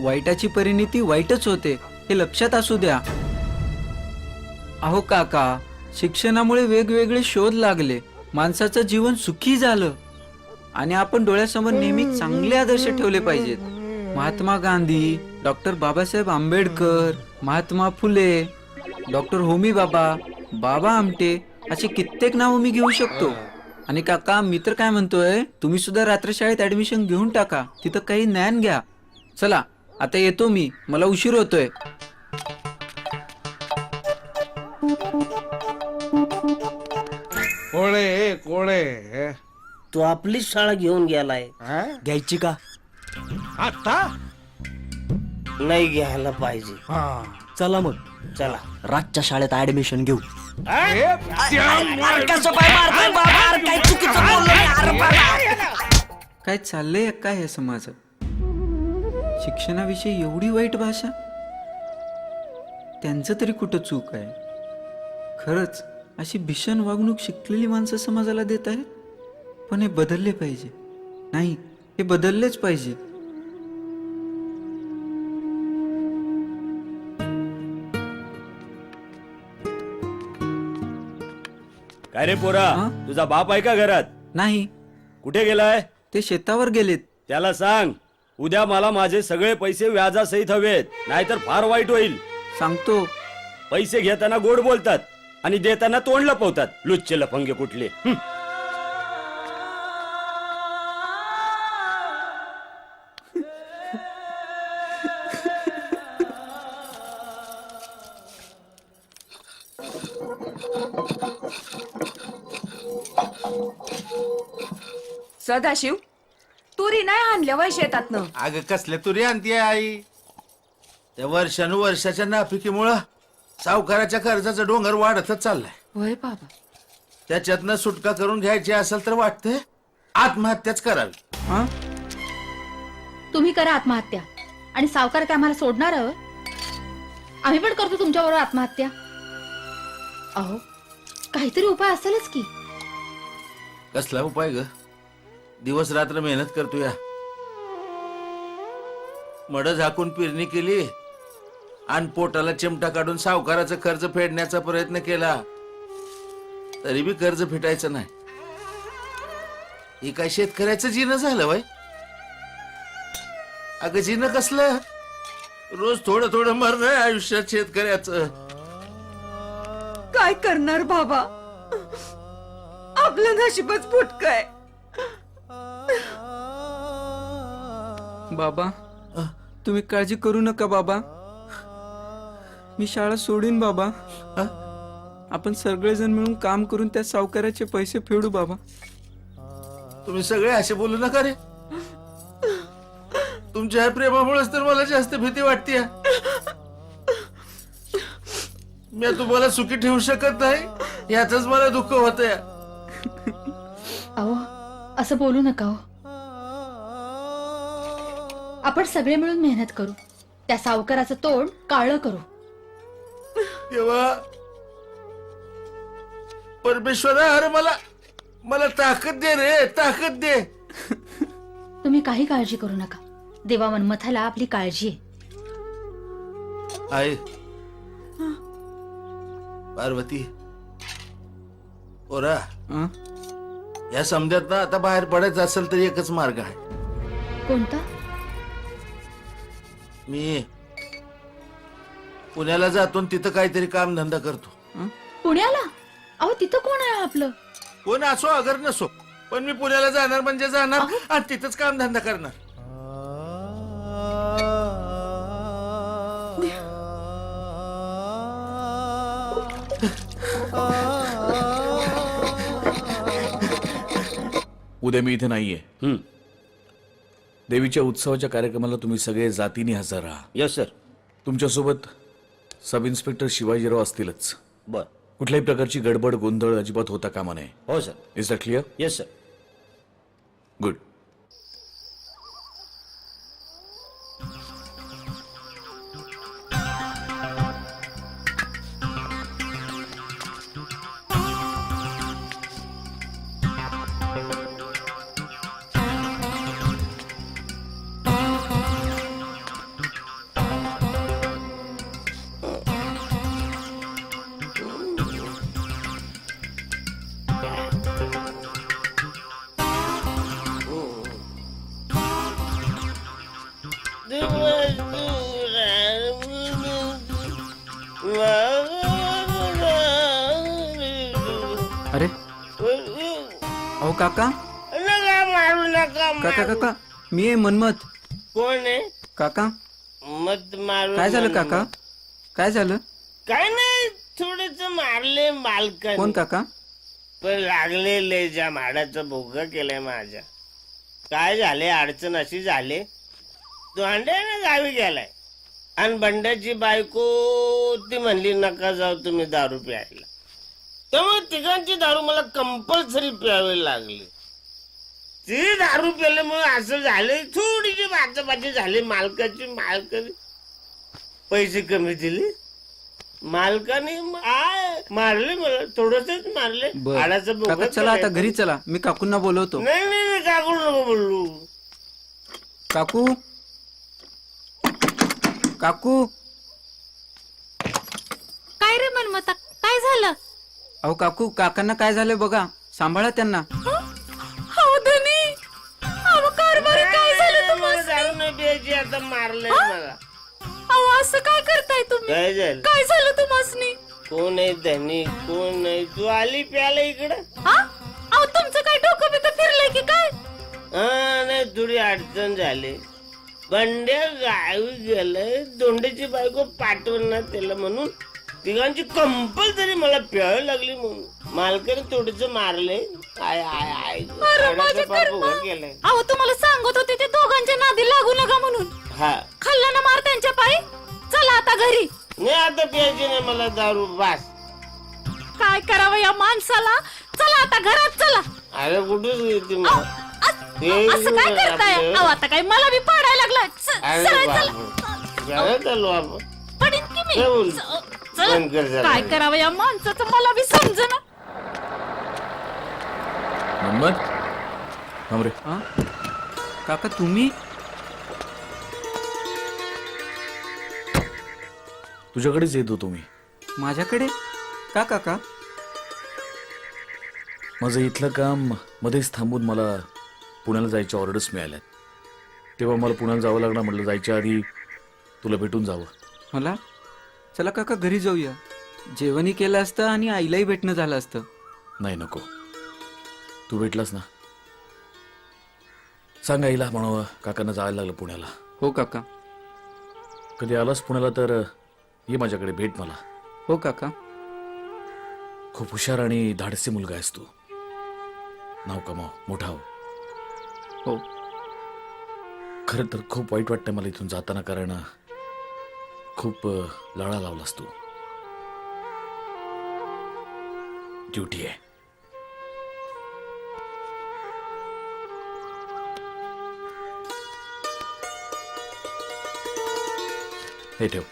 वाईटाची परिणिती वाईटच होते हे लक्षात असू द्या. अहो काका, शिक्षणामुळे वेगवेगळे शोध लागले, माणसाचं जीवन सुखी झालं आणि आपण डोळ्यासमोर नेहमी चांगले आदर्श ठेवले पाहिजेत. महात्मा गांधी, डॉक्टर बाबासाहेब आंबेडकर, महात्मा फुले, डॉक्टर होमी बाबा, बाबा आमटे असे कित्येक नाव मी घेऊ शकतो. आणि काका, मी तर काय म्हणतोय, तुम्ही सुद्धा रात्रशाळेत ऍडमिशन घेऊन टाका, तिथं काही ज्ञान घ्या. चला आता येतो मी, मला उशीर होतोय. कोणे कोणे तू आपलीच शाळा घेऊन गेलाय. घ्यायची का? आता नाही घ्यायला पाहिजे. चला मग चला. रातच्या शाळेत ऍडमिशन घेऊ. काय चाललंय काय हे समाजात? शिक्षणाविषयी एवढी वाईट भाषा? त्यांचं तरी कुठं चूक आहे? खरंच अशी भीषण वागणूक शिकलेली माणसं समाजाला देत आहेत. पण हे बदलले पाहिजे. नाही, हे बदललेच पाहिजे. काय रे पोरा, हा? तुझा बाप आहे का घरात? नाही, कुठे गेलाय? ते शेतावर गेलेत. त्याला सांग उद्या मला माझे सगळे पैसे व्याजासहित हवेत, नाहीतर फार वाईट होईल. सांगतो. पैसे घेताना गोड बोलतात आणि देताना तोंड लपवतात, लुच्चे लफंगे कुठले. सदाशिव, तुरी नाही आणल्या वय शेतातनं? अगं कसल्या तुरी आणतीये आई? त्या वर्षानुवर्षाच्या नापिकीमुळं सावकाराच्या कर्जाचा डोंगर वाढतच चाललाय. वय बाबा. त्याच्यातनं सुटका करून घ्यायची असेल तर वाटतंय आत्महत्याच करावी. हा, तुम्ही करा आत्महत्या आणि सावकार काय आम्हाला सोडणार आहोत? आम्ही पण करतो तुमच्याबरोबर आत्महत्या. अहो, काहीतरी उपाय असेलच की. कसला उपाय ग? दिवस रात्र मेहनत करतो या, मड झाकून पेरणी केली आणि पोटाला चिमटा काढून सावकाराचं कर्ज फेडण्याचा प्रयत्न केला, तरी बी कर्ज फिटायचं नाही. हे काय शेतकऱ्याचं जीणं झालं वय? अगं जीणं कसलं? रोज थोडं थोडं मरण आहे आयुष्यात शेतकऱ्याचं. काय करणार बाबा, आपलं नशीबच फुटक आहे. बाबा, तुम्ही काळजी करू नका बाबा. मी शाळा सोडीन बाबा. आपण सगळेजण मिळून काम करून त्या सावकाराचे पैसे फेडू बाबा. तुम्ही सगळे असे बोलू नका रे. तुमच्या प्रेमामुळेच तर मला जास्त भीती वाटते. मी तुम्हाला सुखी ठेवू शकत नाही याच मला दुःख होतंय. अहो, असं बोलू नका हो. आपण सगळे मिळून मेहनत करू, त्या सावकाराचं तोंड काळं करू. तेव्हा परमेश्वरा, अरे मला ताकद दे रे, ताकद दे. तुम्ही काही काळजी करू नका. देवा मनमथाला आपली काळजी आहे. आहे पार्वती, ओरा, हं? या समजात आता बाहेर पडायचं असेल तर एकच मार्ग आहे. कोणता? मी पुण्याला जातो आणि तिथं काहीतरी काम धंदा करतो. पुण्याला? अहो, तिथं कोण आहे आपलं? कोण असो अगर नसो, पण मी पुण्याला जाणार म्हणजे जाणार आणि तिथंच काम धंदा करणार. उद्या मी इथे नाहीये. देवीच्या उत्सवाच्या कार्यक्रमाला तुम्ही सगळे जातीने हजर राहा. Yes sir. तुमच्यासोबत सब इन्स्पेक्टर शिवाजीराव असतीलच. बर. कुठल्याही प्रकारची गडबड गोंधळ अजिबात होता कामा नये. हो sir. Is that clear? Yes sir. Good. अरे अहो काका नका मारू नका काका काका मी आहे मनमत. कोण आहे काका मत मारू काय झालं काका? काय झालं? काय नाही थोडस मारले मालकाने. कोण काका? पण लागलेले ज्या माडाचा भोगा केलाय माझ्या. काय झाले अडचण अशी झाले दोंड्याने गावी गेलाय आणि बंड्याची बायको ती म्हणली नका जाऊ तुम्ही दारू प्यायला. त्यामुळे तिघांची दारू मला कंपल्सरी प्यावी लागली. ती दारू प्यायल्यामुळे असं झाले थोडीशी बाचाबाची झाली मालकाने पैसे कमी दिले. मालकाने मारले मला थोडसच मारले. बर हाडाचा भोगा काका चला आता केलाय. घरी चला, मी काकूंना बोलवतो. नाही नाही नाही, काकू नको बोलू. काकू काकू काय रे मनमता काय झालं? अहो काकू काकांना काय झालंय बघा, सांभाळा त्यांना. अहो धनी अहो कारभारी काय झालं तुम्हाला? दारू नाही प्यायची आता मारलंय मला. अहो असं काय करताय तुम्ही? काय झालं? काय झालं तुम्हाला? कोण आहे धनी कोण नाही? तू आली प्याला इकडं? अहो तुमचं काय डोकं बिकं फिरलंय की काय? हा नाही थोडी अडचण झाली. बंड्या गावी गेलंय दोंड्याची बायको पाठवणार त्याला म्हणून तिघांची कंपल्सरी मला प्यावी लागली म्हणून मालकाने थोडस मारले. आय आय आय हाडाचा फार भोगा केलाय. अहो तुम्हाला सांगत होते ते दोघांच्या नादी लागू नका म्हणून. हा खाल्ला ना मार त्यांच्या पायी. चला आता घरी. नाही आता प्यायची नाही मला दारू बास. काय करावं या माणसाला? चला आता घरात चला. अरे कुठेच गेली अहो, मला. असं काय करताय? अहो आता काय मला बी पाडायला लागलाय. अरे चला बापरे. घरात आलो आपण. पडीन की मी. काय बोल? चला. बंद कर जरा. काय करावं या माणसाचं मला बी समजेना. मनमत थांब रे. हा काका तुम्ही? तुझ्याकडेच येत होतो मी. माझ्याकडे का काका? माझं इथलं काम मध्येच थांबून मला पुण्याला जायच्या ऑर्डर्स मिळाल्यात. तेव्हा मला पुण्याला जावं लागणार. म्हटलं जायच्या आधी तुला भेटून जावं. मला चला काका घरी जाऊया. जेवणही केलं असतं आणि आईलाही भेटणं झालं असतं. नाही नको, तू भेटलास ना. सांग आईला म्हणावं काकांना जायला लागलं पुण्याला. हो काका. कधी आलास पुण्याला तर ये माझ्याकडे, भेट मला. हो काका. खूप हुशार आणि धाडसी मुलगा आहेस तू. नाव कमाव, मोठा हो. हो खरं तर खूप वाईट वाटतंय मला इथून जाताना, कारण खूप लढा लावलास तू. ड्युटी आहे. हे ठेव.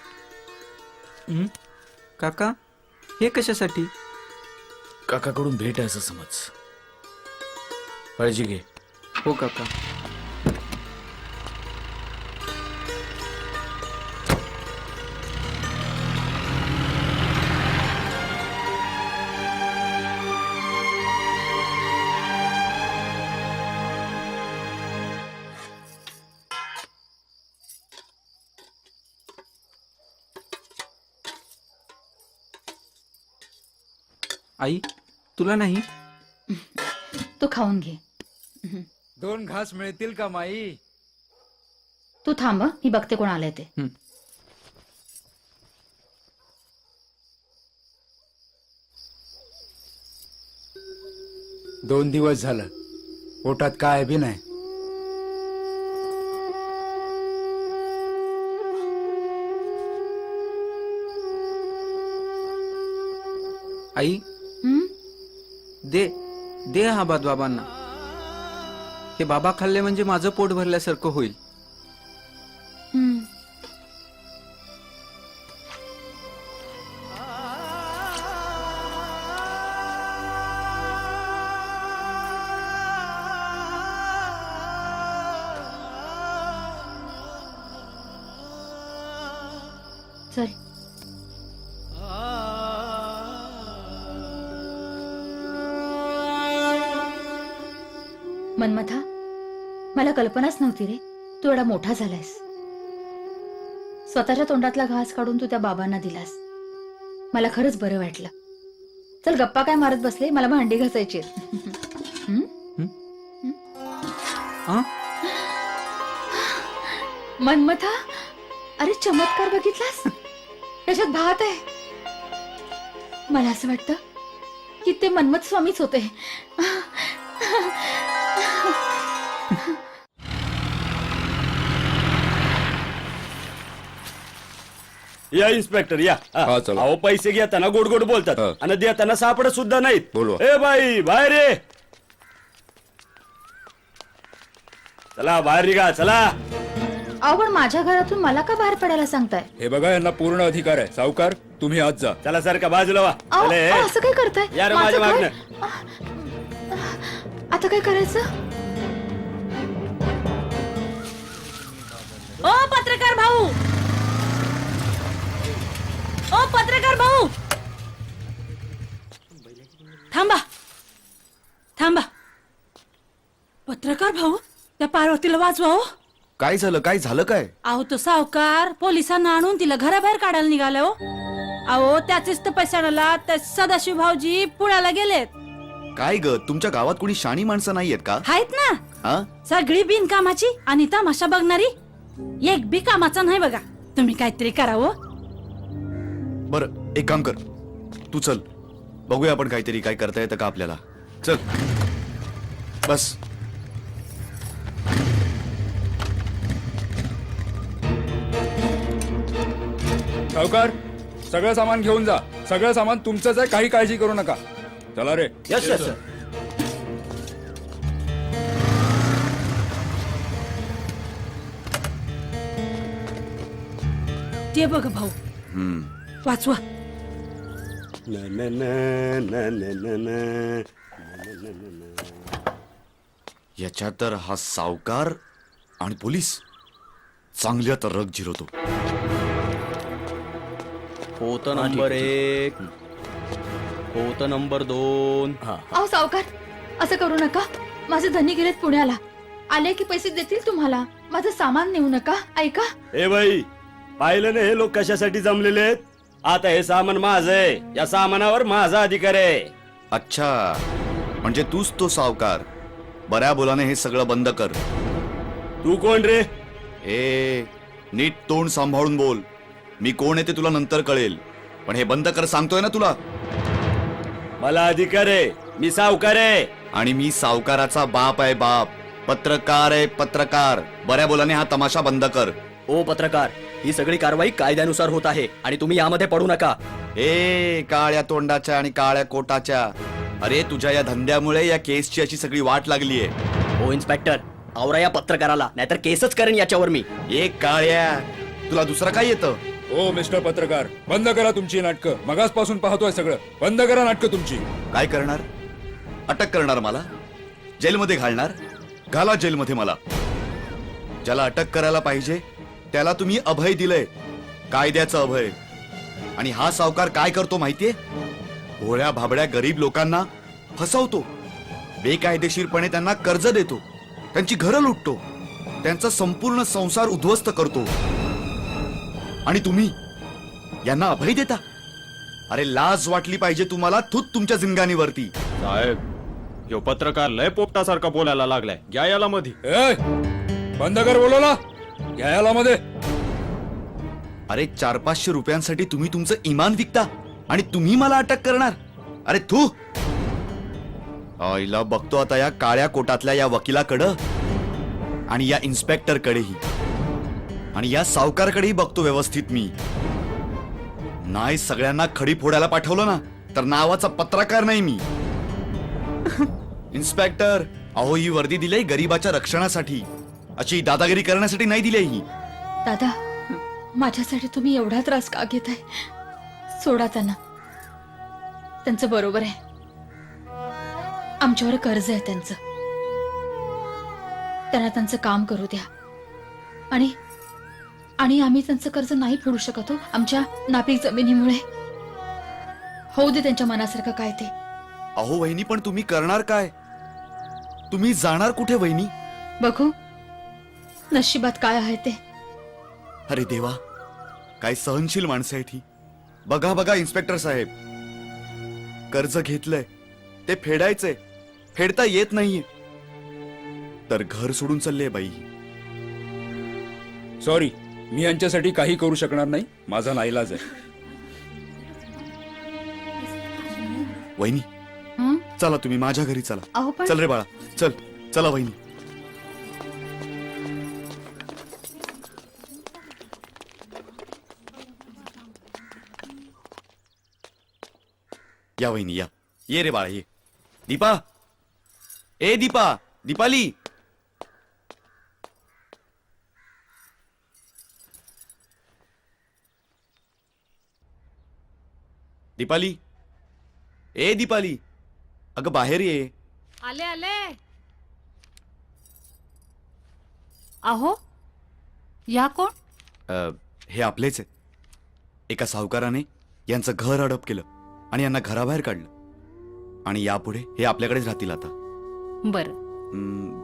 काका हे कशासाठी? काकाकडून भेट आहे असं समज. काळजी घे. हो काका. आई तुला नाही? तू खाऊन घे. 2 घास मिळतील का माई? तू थांब हं, मी बघते कोण आलंय ते. हं. दोन दिवस झालं पोटात काय बी नाही. आई हं? दे दे हा भात बाबांना. हे बाबा खाल्ले म्हणजे माझं पोट भरल्यासारखं होईल. हं. चल. मनमथा मला कल्पनाच नव्हती रे तू एवढा मोठा झालायस. स्वतःच्या तोंडातला घास काढून तू त्या बाबांना दिलास. मला खरंच बरं वाटलं. चल गप्पा काय मारत बसले, मला भांडी घासायची. मनमथा, अरे चमत्कार बघितलास? त्याच्यात भात आहे. मला असं वाटतं की ते मन्मथ स्वामीच होते. या इन्स्पेक्टर या. हा, चला. अहो पैसे घेताना गोड गोड बोलतात हा. आणि देताना सापडत सुद्धा नाहीत. बोलवा. ए बाई बाहेर ये. चला बाहेर निघा चला. अहो पण माझ्या घरातून मला का बाहेर पडायला सांगताय? हे बघा, यांना पूर्ण अधिकार आहे. सावकार, तुम्ही आज जा. चला सर का बाजूला वा. अहो, चले. अहो, असं काय करताय? या रे माझं माझ्या घर- मागणं. आता काय करायचं? ओ पत्रकार भाऊ, ओ पत्रकार भाऊ, थांबा थांबा. पत्रकार भाऊ, त्या पार्वतीला वाचवा. हो काय झालं? काय झालं काय? अहो तो सावकार पोलिसांना आणून तिला घराबाहेर काढायला निघाला. हो अहो त्याचेच तर पैशाला त्या सदाशिव भाऊजी पुण्याला गेलेत. काय ग, तुमच्या गावात कोणी शाणी माणसं नाहीयेत का? आहेत ना, हा? सगळी बिनकामाची आणि तमाशा बघणारी. एक बी कामाचा नाही बघा. तुम्ही काहीतरी करावं. बरं, एक काम कर, तू चल, बघूया आपण काहीतरी काय करता येतं का आपल्याला. चल बस. सावकार, सगळं सामान घेऊन जा. सगळं सामान तुमचंच आहे, काही काळजी करू नका. चला रे. Yes yes sir. ते बघ भाऊ, वाचवा. याच्यात तर हा सावकार आणि पोलीस चांगल्या तर रग जिरवतो. होतं नंबर 1, होतं नंबर 2. अहो सावकार, असं करू नका. माझे धनी गेलेत पुण्याला. आले की पैसे देतील तुम्हाला. माझं सामान नेऊ नका, ऐका. ए बाई, पाहिलं ना हे लोक कशासाठी जमलेले आहेत. आता हे सामान माझं आहे. या सामानावर माझा अधिकार आहे. अच्छा, म्हणजे तूच तो सावकार. बऱ्या बोलाने हे सगळं बंद कर. तू कोण रे? ए, नीट तोंड सांभाळून बोल. मी कोण आहे ते तुला नंतर कळेल, पण हे बंद कर सांगतोय ना तुला. मला अधिकार आहे. मी सावकार आहे. आणि मी सावकाराचा बाप आहे, बाप. पत्रकार आहे, पत्रकार. बऱ्या बोलाने हा तमाशा बंद कर. ओ पत्रकार, ही सगळी कारवाई कायद्यानुसार होत आहे आणि तुम्ही यामध्ये पडू नका. ए काळ्या तोंडाच्या आणि काळ्या कोटाच्या, अरे तुझ्या या धंद्यामुळे या केसची अशी सगळी वाट लागलीये. ओ इन्स्पेक्टर, आवरा या पत्रकाराला, नाहीतर केसच करेन याच्यावर मी. एक काळ्या, तुला दुसरं काय येतं? ओ मिस्टर पत्रकार, बंद करा तुमची नाटकं. मगासपासून पाहतोय सगळं. बंद करा नाटकं तुमची. काय करणार? अटक करणार मला? जेलमध्ये घालणार? घाला जेलमध्ये मला. ज्याला अटक करायला पाहिजे त्याला तुम्ही अभय दिलंय, कायद्याचं अभय. आणि हा सावकार काय करतो माहितीये? भोळ्या भाबड्या गरीब लोकांना फसवतो, बेकायदेशीरपणे त्यांना कर्ज देतो, त्यांची घरं लुटतो, त्यांचा संपूर्ण संसार उद्ध्वस्त करतो. आणि तुम्ही यांना अभय देता? अरे लाज वाटली पाहिजे तुम्हाला. थूत तुमच्या जिंगाणीवरती. साहेब, ह्यो पत्रकार लय पोपटासारखा बोलायला लागलाय. घ्या याला मध्ये. ए, बंद कर बोलवला. घ्या याला मध्ये. अरे 400-500 रुपयांसाठी तुम्ही तुमचं इमान विकता आणि तुम्ही मला अटक करणार? अरे थू. आईला बघतो आता या काळ्या कोटातल्या या वकिलाकडं आणि या इन्स्पेक्टरकडेही आणि या सावकारकडेही बघतो व्यवस्थित मी. नाही सगळ्यांना खडी फोडायला पाठवलं ना तर नावाचा पत्रकार नाही मी. इन्स्पेक्टर, अहो ही वर्दी दिली गरीबाच्या रक्षणासाठी, अशी दादागिरी करण्यासाठी नाही दिली ही. दादा, माझ्यासाठी तुम्ही एवढा त्रास का घेताय? सोडा त्यांना. त्यांचं बरोबर आहे. आमच्यावर कर्ज आहे त्यांचं. त्यांना त्यांचं काम करू द्या. आणि आणि आम्ही त्यांचं कर्ज नाही फेडू शकत हो, आमच्या नापीक जमिनीमुळे. होऊ दे त्यांच्या मनासारखं काय ते. अहो वहिनी, पण तुम्ही करणार काय? तुम्ही जाणार कुठे वहिनी? बघू नशिबात काय आहे ते. अरे देवा, काय सहनशील माणसं आहेत ही. बघा बघा इन्स्पेक्टर साहेब, कर्ज घेतलंय ते फेडायचंय, फेडता येत नाहीये, तर घर सोडून चालले बाई. सॉरी, मी यांच्यासाठी काही करू शकणार नाही. माझा नाईलाज आहे. वहिनी चला, तुम्ही माझ्या घरी चला. अहो पण चल रे बाळा, चल. चला वहिनी. या वहिनी या. ये रे बाळा ये. दीपा, ए दीपा, दीपाली. दीपाली, ए दीपाली, अगं बाहेर ये. आले आले. अहो, या कोण? हे आपलेच आहे. एका सावकाराने यांचं घर अडप केलं आणि यांना घराबाहेर काढलं, आणि यापुढे हे आपल्याकडेच राहतील आता. बर.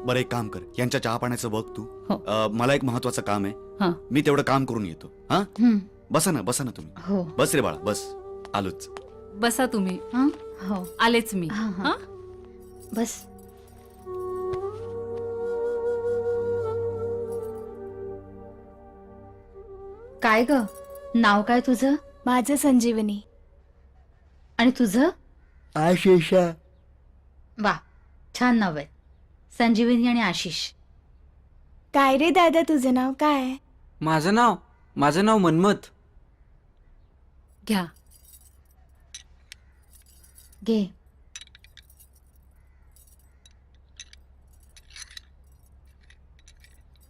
बरं, एक काम कर, यांच्या चहा पाण्याचं बघ तू. हो. मला एक महत्वाचं काम आहे. हा. मी तेवढं काम करून येतो. हा, हं. बसा ना, बसा ना तुम्ही. हो. बस रे बाळा, बस. आलोच. बसा तुम्ही. हं? हो आलेच मी. हं? बस. काय ग, नाव काय तुझं? माझं संजीवनी. आणि तुझं? आशिषा. वा, छान नाव आहे. संजीवनी आणि आशिष. काय रे दादा, तुझं नाव काय? माझं नाव मन्मथ. घ्या. घे.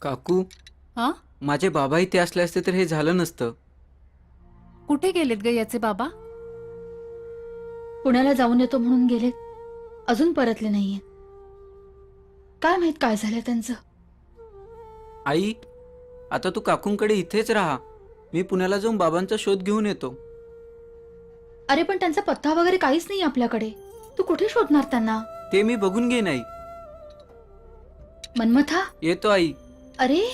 काकू, हं? माझे बाबा इथे असले असते तर हे झालं नसतं. कुठे गेलेत ग याचे बाबा? पुण्याला जाऊन येतो म्हणून गेले, अजून परतले नाहीये. काय माहित काय झालं त्यांचं. आई, आता तू काकूंकडे इथेच राहा. मी पुण्याला जाऊन बाबांचा शोध घेऊन येतो. अरे पण त्यांचा पत्ता वगैरे काहीच नाही आपल्याकडे. तू कुठे शोधणार त्यांना? ते मी बघून घेईन आई. मन्मथा. येतो आई. अरे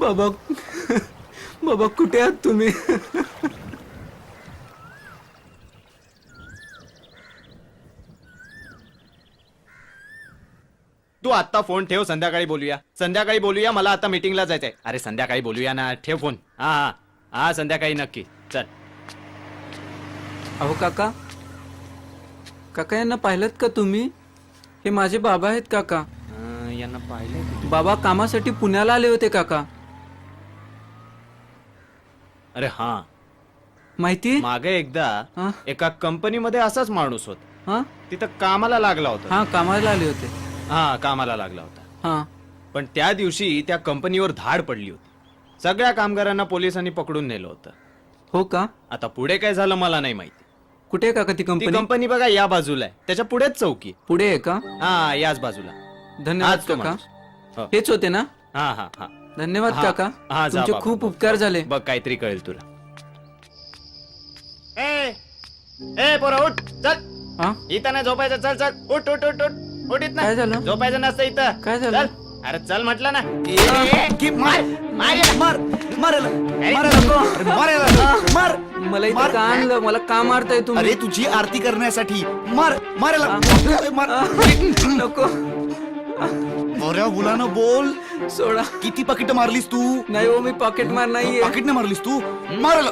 बाबा, बाबा कुठे आहात तुम्ही? तू आता फोन ठेव, संध्याकाळी बोलूया. संध्याकाळी बोलूया, मला आता मीटिंगला जायचंय. अरे संध्याकाळी बोलूया ना, ठेव फोन. हा हा हा, संध्याकाळी नक्की. चल. अहो काका, काका यांना पाहिलं का तुम्ही? हे माझे बाबा आहेत काका. यांना पाहिलं? बाबा कामासाठी पुण्याला आले होते काका. अरे हा, माहिती? मागे एकदा हा? एका कंपनीमध्ये असाच माणूस होता. हा तिथं कामाला लागला होता. हा, कामाला आले होते. हा, कामाला लागला होता. हा, पण त्या दिवशी त्या कंपनीवर धाड पडली होती. सगळ्या कामगारांना पोलिसांनी पकडून नेलं होतं. हो का? आता पुढे काय झालं मला नाही माहिती. कुठे आहे काका ती ती कंपनी? कंपनी बघा या बाजूला आहे, त्याच्या पुढेच चौकी. पुढे आहे का? हा, याच बाजूला. धन्यवाद हाच तो काका. माणूस. हो. हेच होते ना? हा हा हा. धन्यवाद हा, काका. हा, जा तुमचे बाबा. खूप उपकार झाले. बघ काहीतरी कळेल तुला. ए पोरा उठ, चल. हा? इथं नाही झोपायचं. चल चल, उठ उठ उठ उठ उठ. इथं काय झालं? झोपायचं नसतं इथं. काय झालं? चल. अरे चल म्हटलं ना. मार मार मार मार. मला इथं का आणलं? मला का मारताय तुम्ही? अरे तुझी आरती करण्यासाठी. मार मारायला. नको. मोऱ्या मुलानं बोल. सोडा. किती पाकिट मारलीस तू? नाही हो, मी पॉकेट मार नाहीये. पाकिटने मारलीस तू? मारायला.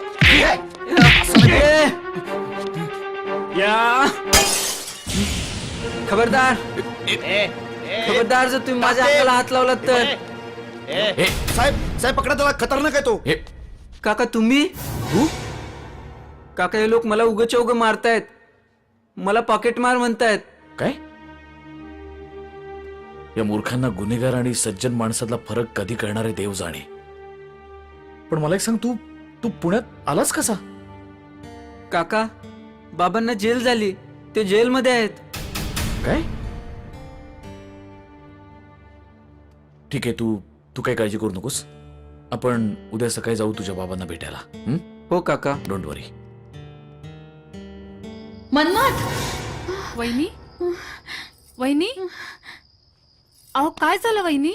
या खबरदार. ए खबरदार जर तुम्ही माझ्या अंगाला हात लावलात तर. ए, साहेब साहेब पकडा त्याला, खतरनाक आहे तो. हे, काका तुम्ही काका हे लोक मला उगं चौग मारतायत, मला पॉकेट मार म्हणतायत. काय या मूर्खांना गुन्हेगार आणि सज्जन माणसातला फरक कधी कळणारे देव जाणे. पण मला एक सांग, तू तू पुण्यात आलास कसा? काका बाबांना जेल झाली, ते जेलमध्ये आहेत. काय? ठीक आहे, तू तू काही काळजी करू नकोस. आपण उद्या सकाळी जाऊ तुझ्या बाबांना भेटायला. हो काका. डोंट वरी. मनमथ, वहिनी वहिनी, अहो काय झालं वहिनी?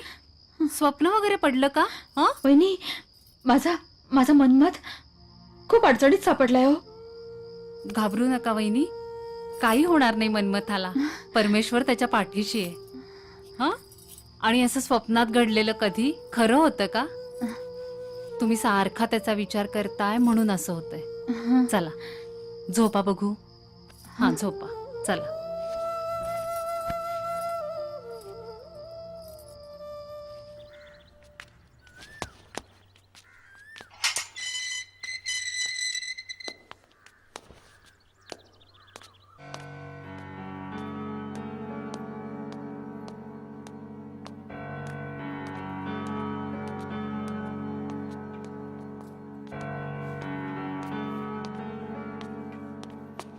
स्वप्न वगैरे पडलं का? हं? वहिनी, माझा मनमथ खूप अडचणीत सापडलाय हो. घाबरू नका वहिनी, काही होणार नाही मनमथाला. परमेश्वर त्याच्या पाठीशी आहे. हं? आणि असं स्वप्नात घडलेलं कधी खरं होतं का? तुम्ही सारखा त्याचा विचार करताय म्हणून असं होतंय. चला झोपा बघू. हा झोपा, चला.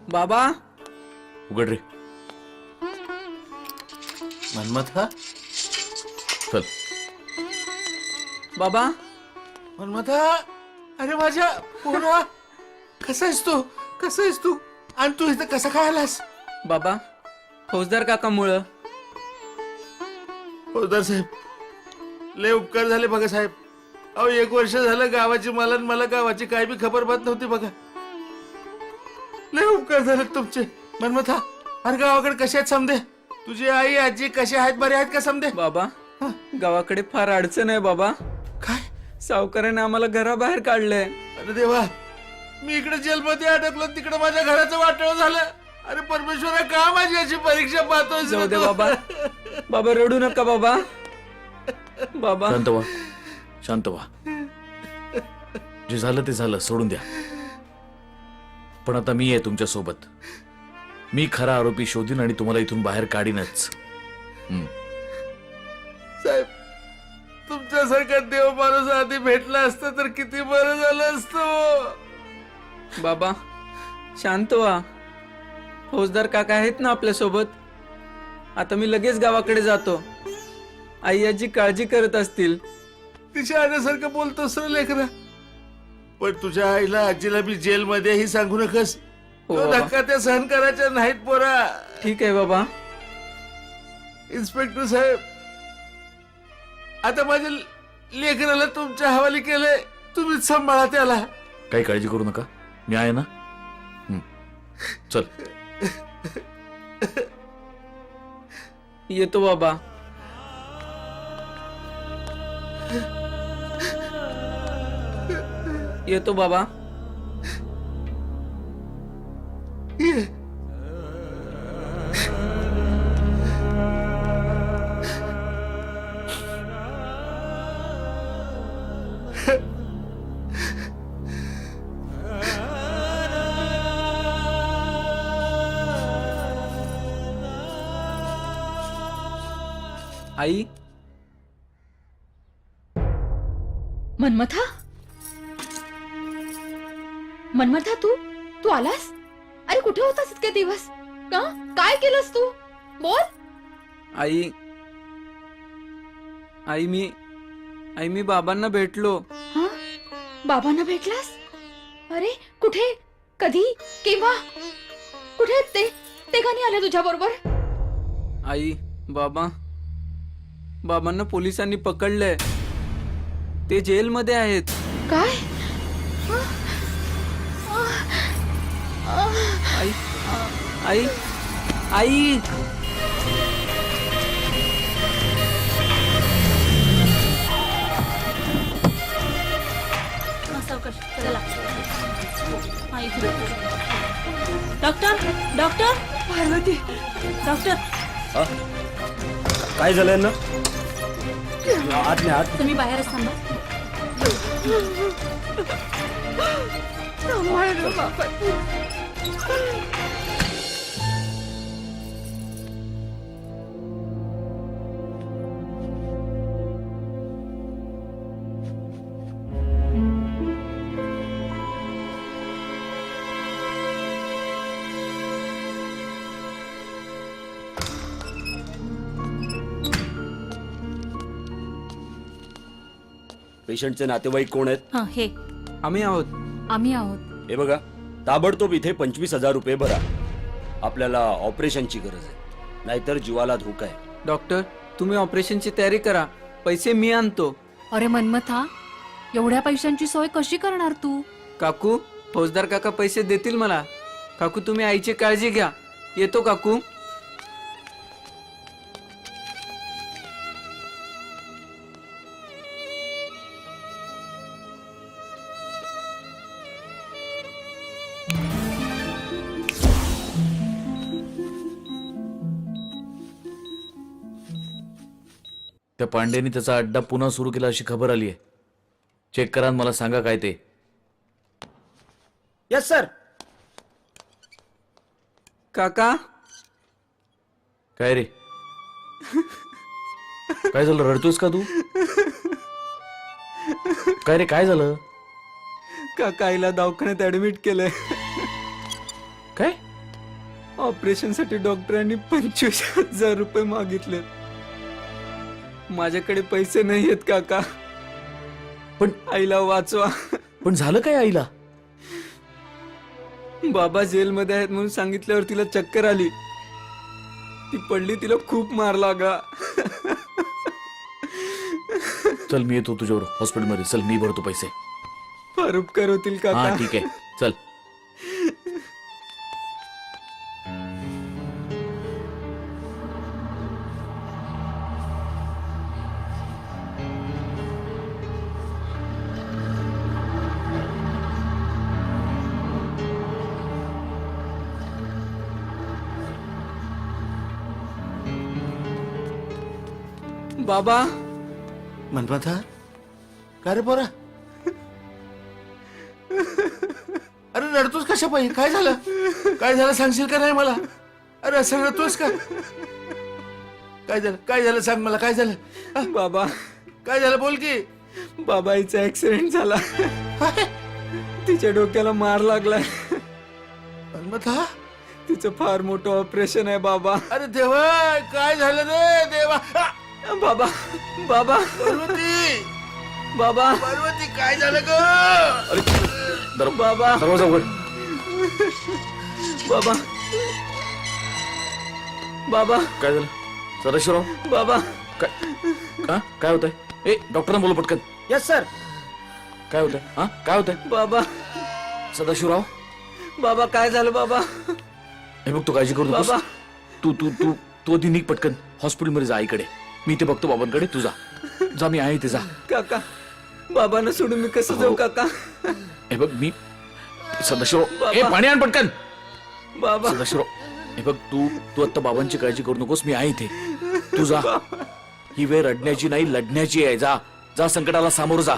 बाबा उघड रे. मनमथा, चल. बाबा मनमथा, अरे माझ्या पोरा, कसा आहेस तू? कसा आहेस तू? आणि तू इथं कसा काय आलास? बाबा फौजदार काकामुळं. फौजदार साहेब, लय उपकार झाले बघा साहेब. अहो 1 वर्ष झालं गावाची मला गावाची काय बी खबर बात नव्हती बघा. लय उपकार झाले तुमचे. मनमथा, अरे गावाकडे कसे आहेत समदे? तुझी आई आजी कसे आहेत? बरे आहेत का समदे? बाबा गावाकडे फार अडचण आहे बाबा. काय? सावकाराने आम्हाला घराबाहेर काढलंय. अरे देवा, मी इकडे जेलमध्ये अडकलो, तिकडे माझ्या घराचं वाटोळ झालं. अरे परमेश्वरा, का माझी याची परीक्षा पाहतोय? जाऊ दे बाबा. बाबा रडू नका बाबा. बाबा शांत व्हा, शांत व्हा. जे झालं ते झालं, सोडून द्या. पण आता मी आहे तुमच्या सोबत. मी खरा आरोपी शोधीन आणि तुम्हाला इथून बाहेर काढीनच. साहेब, तुमच्यासारखा देव माणूस आधी भेटला असता तर किती बरं झालं असतं. बाबा शांत व्हा. फौजदार काका आहेत ना आपल्या सोबत. आता मी लगेच गावाकडे जातो. आई आजी काळजी करत असतील. तिच्या आण्यासारखं बोलतोस रे लेकरा. पण तुझ्या आईला आजीला बी जेलमध्ये ही सांगू नकस. हो तो बाबा. धक्का त्या सहन करायच्या नाहीत पोरा. ठीक आहे बाबा. इन्स्पेक्टर साहेब, आता माझ्या लेकराला तुमच्या हवाली केलंय. तुम्हीच सांभाळा त्याला. काही काळजी करू नका, मी आहे ना. चल. येतो बाबा. येतो बाबा. ये. आई मनमथा, मनमथा, तू आलास? अरे कुठे होतास इतके दिवस? का काय केलंस तू? बोल. आई आई मी बाबांना भेटलो. हा? बाबांना भेटलास? अरे कुठे, कधी, केव्हा, कुठे ते का नाही आले तुझ्या बरोबर? आई बाबांना पोलिसांनी पकडलंय. ते जेलमध्ये आहेत. काय? आई आई आई डॉक्टर, डॉक्टर, पार्वती, डॉक्टर. काय झालंय ना आत नाही आत तुम्ही बाहेरच थांबा. पेशंटचे नातेवाईक कोण आहेत? हं, हे आम्ही आहोत. आम्ही आहोत. हे बघा, ताबडतोब इथे 25,000 रुपये भरा. आपल्याला ऑपरेशनची गरज आहे, नाहीतर जीवाला धोका आहे. डॉक्टर, तुम्ही ऑपरेशनची तयारी करा, पैसे मी आणतो. अरे मन्मथा, एवढ्या पैशांची सोय कशी करणार तू? काकू, फौजदार काका पैसे देतील मला. काकू, तुम्ही आईची काळजी घ्या. येतो काकू. त्या पांडेनी त्याचा अड्डा पुन्हा सुरू केला अशी खबर आली आहे. चेक करा आणि मला सांगा काय ते. Yes sir. काका, काय रे, काय झालं? रडतोयस का तू? काय रे, काय झालं? काका, आईला दवाखान्यात ऍडमिट केलंय. काय? ऑपरेशनसाठी डॉक्टरांनी 25,000 रुपये मागितले. माझ्याकडे पैसे नाही आहेत काका. पण आईला वाचवा. पण झालं काय आईला? बाबा जेलमध्ये आहेत म्हणून सांगितल्यावर तिला चक्कर आली. ती पडली, तिला खूप मार लागला. चल, मी येतो तुझ्यावर हॉस्पिटलमध्ये. चल, मी भरतो पैसे. फार उपकार होतील हा काका. ठीक आहे, चल. बाबा, मनमथा, काय रे पोरा? अरे रडतोस कशा पाहिजे? काय झालं? काय झालं सांगशील का नाही मला? अरे असं रडतोस का? काय झालं? काय झालं सांग मला, काय झालं? बाबा, काय झालं बोल की. बाबाईचा ऍक्सिडेंट झाला. तिच्या डोक्याला मार लागलाय. मनमथा, तिचं फार मोठं ऑपरेशन आहे बाबा. अरे देवा, काय झालं रे देवा? बाबा, बाबा, पार्वती, बाबा, पार्वती, काय झालं ग? बाबा, दरवाजा उघड. बाबा, बाबा, काय झालं? सदाशिवराव, बाबा. काय होतंय? ए, डॉक्टरांना बोलू पटकन. Yes sir. काय होतंय? हा, काय होतंय? बाबा, सदाशिवराव, बाबा, काय झालं बाबा? हे बघ, तू काळजी करू नकोस. बाबा. तू तू तू तू आधी निघ पटकन. हॉस्पिटलमध्ये जा आईकडे. मी ते बघतो बाबांकडे. तू जा. जा, मी आहे ते. जा. काका, बाबांना सोडून मी कसं जाऊ काका? हे बघ, मी सदाशिवराव, बाबा. ए, पाणी आण पटकन. बाबा, सदाशिवराव, हे बघ, तू आता बाबांची काळजी करू नकोस. मी आहे इथे. तू जा. ही वेळ रडण्याची नाही, लढण्याची आहे. जा जा, संकटाला सामोरं जा.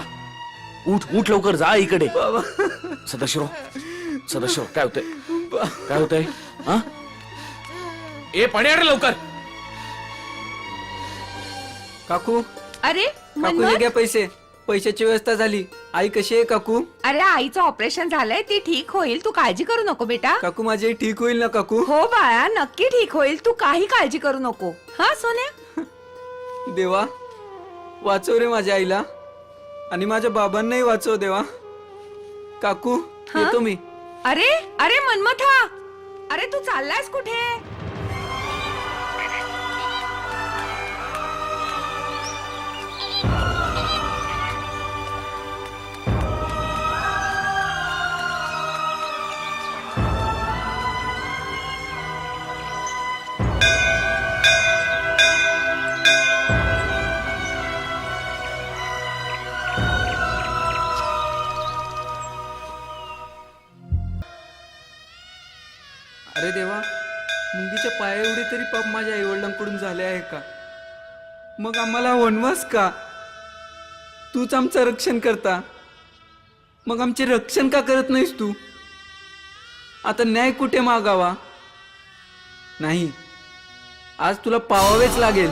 उठ उठ लवकर, जा इकडे. बाबा. सदाशिवराव, सदाशिवराव, काय होतंय? काय होतंय? हा, ए, पाणी आण रे लवकर. काकू, अरे काकू, हे घ्या पैसे. पैशाची व्यवस्था झाली. आई कशी आहे काकू? अरे आईचं ऑपरेशन झालंय, ती ठीक होईल, तू काळजी करू नको बेटा. काकू, माझी ठीक होईल ना काकू? हो बाळा, नक्की ठीक होईल, तू काही काळजी करू नको. हा सोन्या. देवा, वाचव रे माझ्या आईला आणि माझ्या बाबांनाही वाचव देवा. काकू, येतो मी. अरे अरे मनमथा, अरे तू चाललायस कुठे? अरे देवा, मुंगीच्या पाया एवढे तरी पाप माझ्या आईवडिलांकडून झाले आहे का? मग आम्हाला वनवास का? तूच आमचं रक्षण करता, मग आमचे रक्षण का करत नाहीस तू? आता न्याय कुठे मागावा? नाही, आज तुला पावावेच लागेल.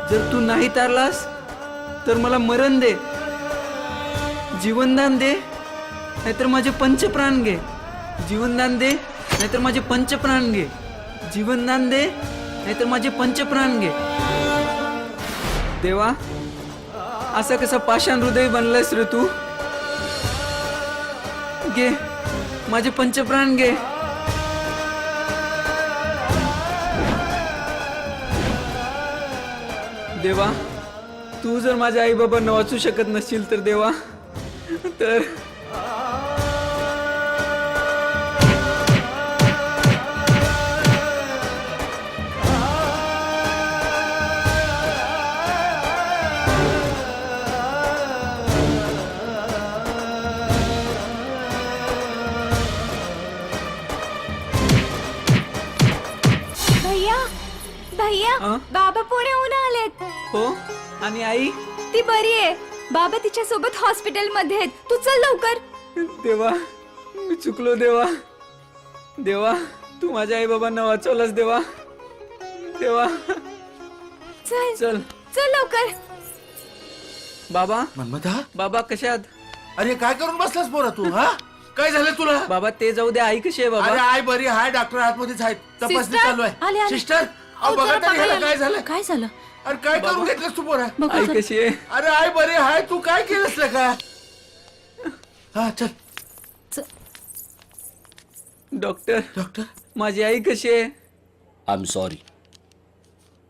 जर तू नाही तारलास तर मला मरण दे, जीवनदान दे, नाहीतर माझे पंचप्राण घे. जीवनदान दे, नाहीतर माझे पंचप्राण घे. जीवनदान दे, नाहीतर माझे पंचप्राण घे. देवा, असा कसा पाषाण हृदय बनलायस रे तू? घे माझे पंचप्राण घे. देवा, तू जर माझ्या आई बाबांना वाचू शकत नसशील तर देवा, तर भैया भैया, बाबा पुण्याहून आलेत. हो. आणि आई? ती बरी आहे. बाबा तिच्या सोबत हॉस्पिटल मध्ये आहेत. तू चल लवकर. देवा, मी चुकलो देवा. देवा, तू माझ्या आई बाबांना वाचवलास देवा. देवा, चल चल चल लवकर. बाबा. मन्मथा, बाबा कशात? अरे काय करून बसलास पोरा तू? हा, काय झालं तुला? बाबा ते जाऊ दे, आई कशी आहे अरे बाबा? आई बरी आहे, डॉक्टर आतमध्येच आहेत, तपासणी सिस्टर, चालू आले, आहे. आले. सिस्टर, अहो बघा तरी ह्याला काय झालं? काय झालं? अरे काय करून घेतलंस तू पोरा? आई कशी आहे? अरे आई बरी आहे, तू काय केलंस का? हा चल. डॉक्टर, डॉक्टर, माझी आई कशी आहे? आय एम सॉरी,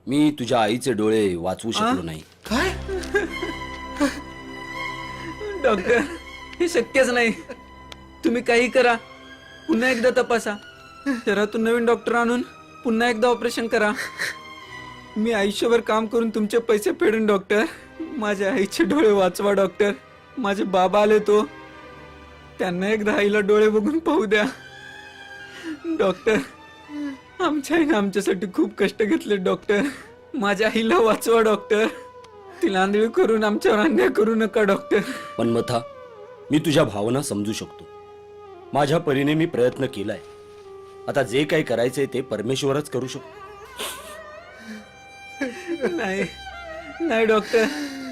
मी तुझ्या आईचे डोळे वाचवू शकलो नाही. काय? डॉक्टर, हे शक्यच नाही. तुम्ही काही करा, पुन्हा एकदा तपासा. शहरातून नवीन डॉक्टर आणून पुन्हा एकदा ऑपरेशन करा. मी आयुष्यभर काम करून तुमचे पैसे फेडून डॉक्टर. माझ्या आईचे डोळे वाचवा डॉक्टर. माझे बाबा आले तो, त्यांना एकदा आईला डोळे बघून पाहू द्या डॉक्टर. आमच्या आईने आमच्यासाठी खूप कष्ट घेतले डॉक्टर. माझ्या आईला वाचवा डॉक्टर. तिला आंधळी करून आमच्यावर अन्याय करू नका डॉक्टर. मन्मथा, मी तुझ्या भावना समजू शकतो. माझ्या परीने मी प्रयत्न केलाय. आता जे काही करायचंय ते परमेश्वरच करू शकतो. नाही नाही डॉक्टर,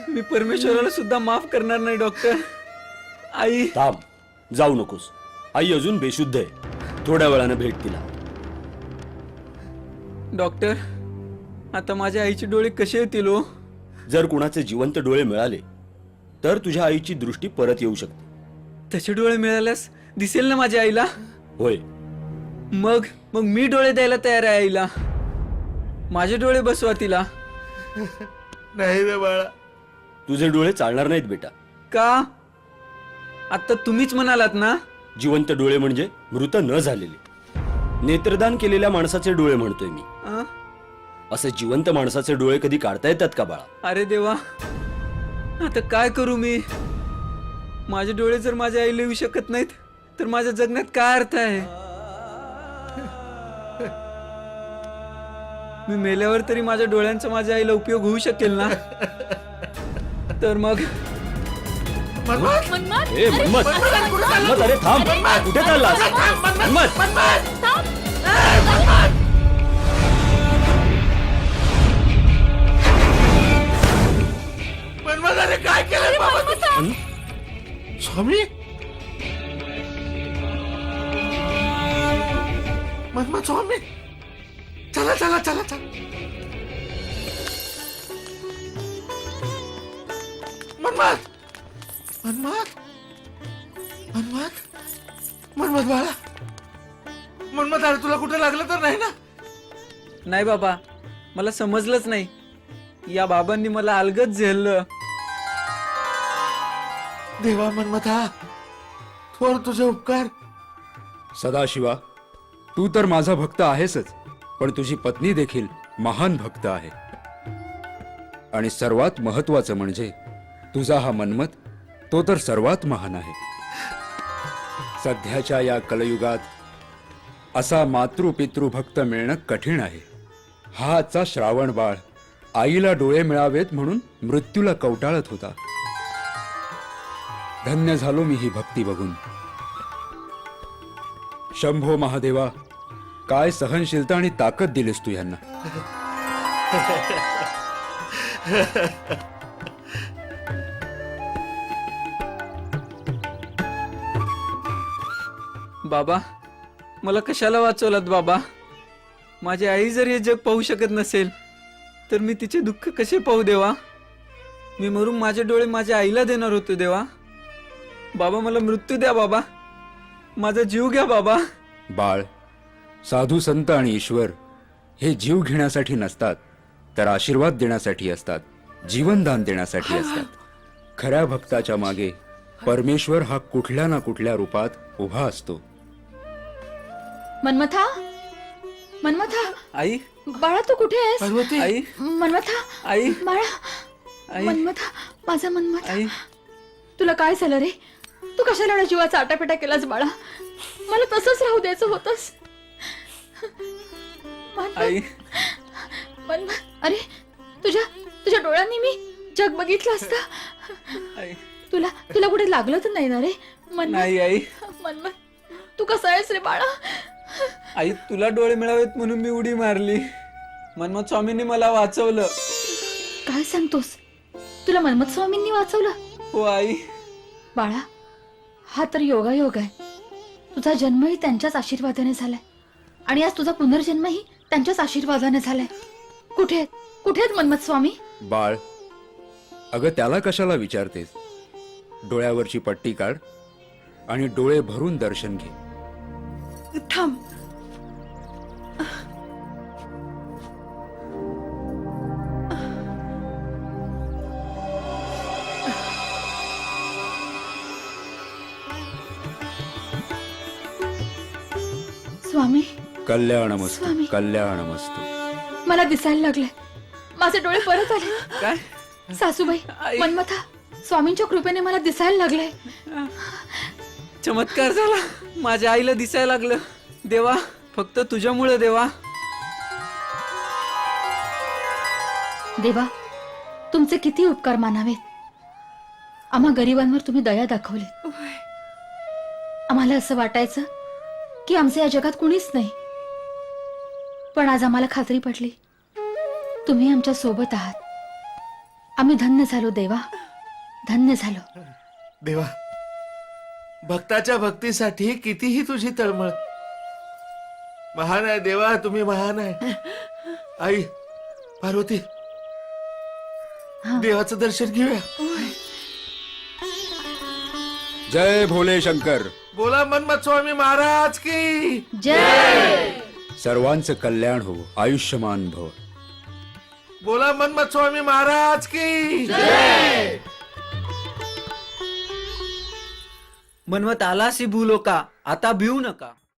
मी परमेश्वराला सुद्धा माफ करणार नाही डॉक्टर. आई. थांब, जाऊ नकोस. आई अजून बेशुद्ध आहे. थोड्या वेळानं भेट तिला. डॉक्टर, आता माझ्या आईचे डोळे कसे येतील हो? जर कुणाचे जिवंत डोळे मिळाले तर तुझ्या आईची दृष्टी परत येऊ शकते. त्याचे डोळे मिळाल्यास दिसेल ना माझ्या आईला? होय. मग मग मी डोळे द्यायला तयार आहे आईला. माझे डोळे बसवा तिला. नाही रे बाळा, तुझे डोळे चालणार नाहीत बेटा. का? आता तुम्हीच म्हणालात ना, जिवंत डोळे म्हणजे मृत न झालेले. नेत्रदान केलेल्या माणसाचे डोळे म्हणतोय मी. असे जिवंत माणसाचे डोळे कधी काढता येतात का बाळा? अरे देवा, आता काय करू मी? माझे डोळे जर माझ्या आईला येऊ शकत नाहीत तर माझ्या जगण्यात काय अर्थ आहे? मी मेल्यावर तरी माझ्या डोळ्यांचा माझ्या आईला उपयोग होऊ शकेल ना? तर मग ए मन्मथ, मन्मथ, अरे थांब, कुठे चाललास? मन्मथ, मन्मथ, अरे काय केलं बाबा? स्वामी, मन्मथ स्वामी, चला चला चला चला. मन्मथ, मन्मथ, मन्मथ, मन्मथ बाळा, मन्मथ, अरे तुला कुठे लागलं तर नाही ना? नाही बाबा, मला समजलंच नाही. या बाबांनी मला अलगद झेललं. देवा मन्मथा, थोर तुझे उपकार. सदाशिवा, तू तर माझा भक्त आहेसच, पण तुझी पत्नी देखील महान भक्त आहे. आणि सर्वात महत्वाचं म्हणजे तुझा हा मन्मथ, तो तर सर्वात महान आहे. सध्याच्या या कलयुगात असा मातृपितृ भक्त मिळणं कठीण आहे. हा आजचा श्रावण बाळ आईला डोळे मिळावेत म्हणून मृत्यूला कवटाळत होता. धन्य झालो मी ही भक्ती बघून. शंभो महादेवा, काय सहनशीलता आणि ताकद दिलीस तू यांना. बाबा, मला कशाला वाचवलात बाबा? माझी आई जर हे जग पाहू शकत नसेल तर मी तिचे दुःख कसे पाहू देवा? मी मरून माझे डोळे माझ्या आईला देणार होतो देवा. बाबा, मला मृत्यू द्या बाबा, माझा जीव घ्या बाबा. बाळ, साधू संत आणि ईश्वर हे जीव घेण्यासाठी नसतात, तर आशीर्वाद देण्यासाठी असतात, जीवनदान देण्यासाठी असतात. खऱ्या भक्ताच्या मागे परमेश्वर हा कुठल्या ना कुठल्या रूपात उभा असतो. मन्मथा, मन्मथा, आई, बाळा तू कुठे आहेस? पार्वती, आई, मन्मथा, आई, बाळा, आई, मन्मथा, माझा मन्मथा, आई. तुला काय झालं रे? तू कशाला एवढा जीवाचा आटापिटा केलास बाळा? मला तसंच राहू द्यायचं होतंस. आई, अरे, तुझ्या डोळ्यांनी मी जग बघितलं असतं. आई. तुला तुला कुठे लागलं तर नाही ना रे? नाही आई. मन्मथ, तू कसा आहेस रे बाळा? आई, तुला डोळे मिळावेत म्हणून मी उडी मारली. मन्मथ स्वामींनी मला वाचवलं. काय सांगतोस? तुला मन्मथ स्वामींनी वाचवलं? हो आई. बाळा, हा तर योगायोग आहे. तुझा जन्मही त्यांच्याच आशीर्वादाने झालाय आणि आज तुझा पुनर्जन्मही त्यांच्याच आशीर्वादाने झालाय. कुठे आहेत मन्मथ स्वामी? बाळ, अगं त्याला कशाला विचारतेस? डोळ्यावरची पट्टी काढ आणि डोळे भरून दर्शन घे. थांब. स्वामी, कल्याणमस्तु, स्वामी. कल्याणमस्तु. मला दिसायला लागले. माझे डोळे परत आले. काय? सासूबाई, आई. मन्मथा, स्वामींच्या कृपेने मला दिसायला लागलंय. चमत्कार झाला. माझ्या आईला दिसायला लागलं. देवा, फक्त तुझ्यामुळे देवा. देवा, तुमचे किती उपकार मानावेत. आम्हा गरिबांवर तुम्ही दया दाखवली. आम्हाला असं वाटायचं की आमचे या जगात कुणीच नाही, पण आज आम्हाला खात्री पटली तुम्ही आमच्या सोबत आहात. आम्ही धन्य झालो देवा, धन्य झालो. देवा, भक्ताच्या भक्तीसाठी कितीही तुझी तळमळ. महान आहे देवा, तुम्ही महान आहे. आई, पार्वती, देवाचं दर्शन घेऊया. जय भोले शंकर. बोला मन्मथ स्वामी महाराज की जय. सर्वांचं कल्याण हो, आयुष्यमान भव. बोला मन्मथ स्वामी महाराज की मन्मथ आलासी भूलो का, आता भिवू नका.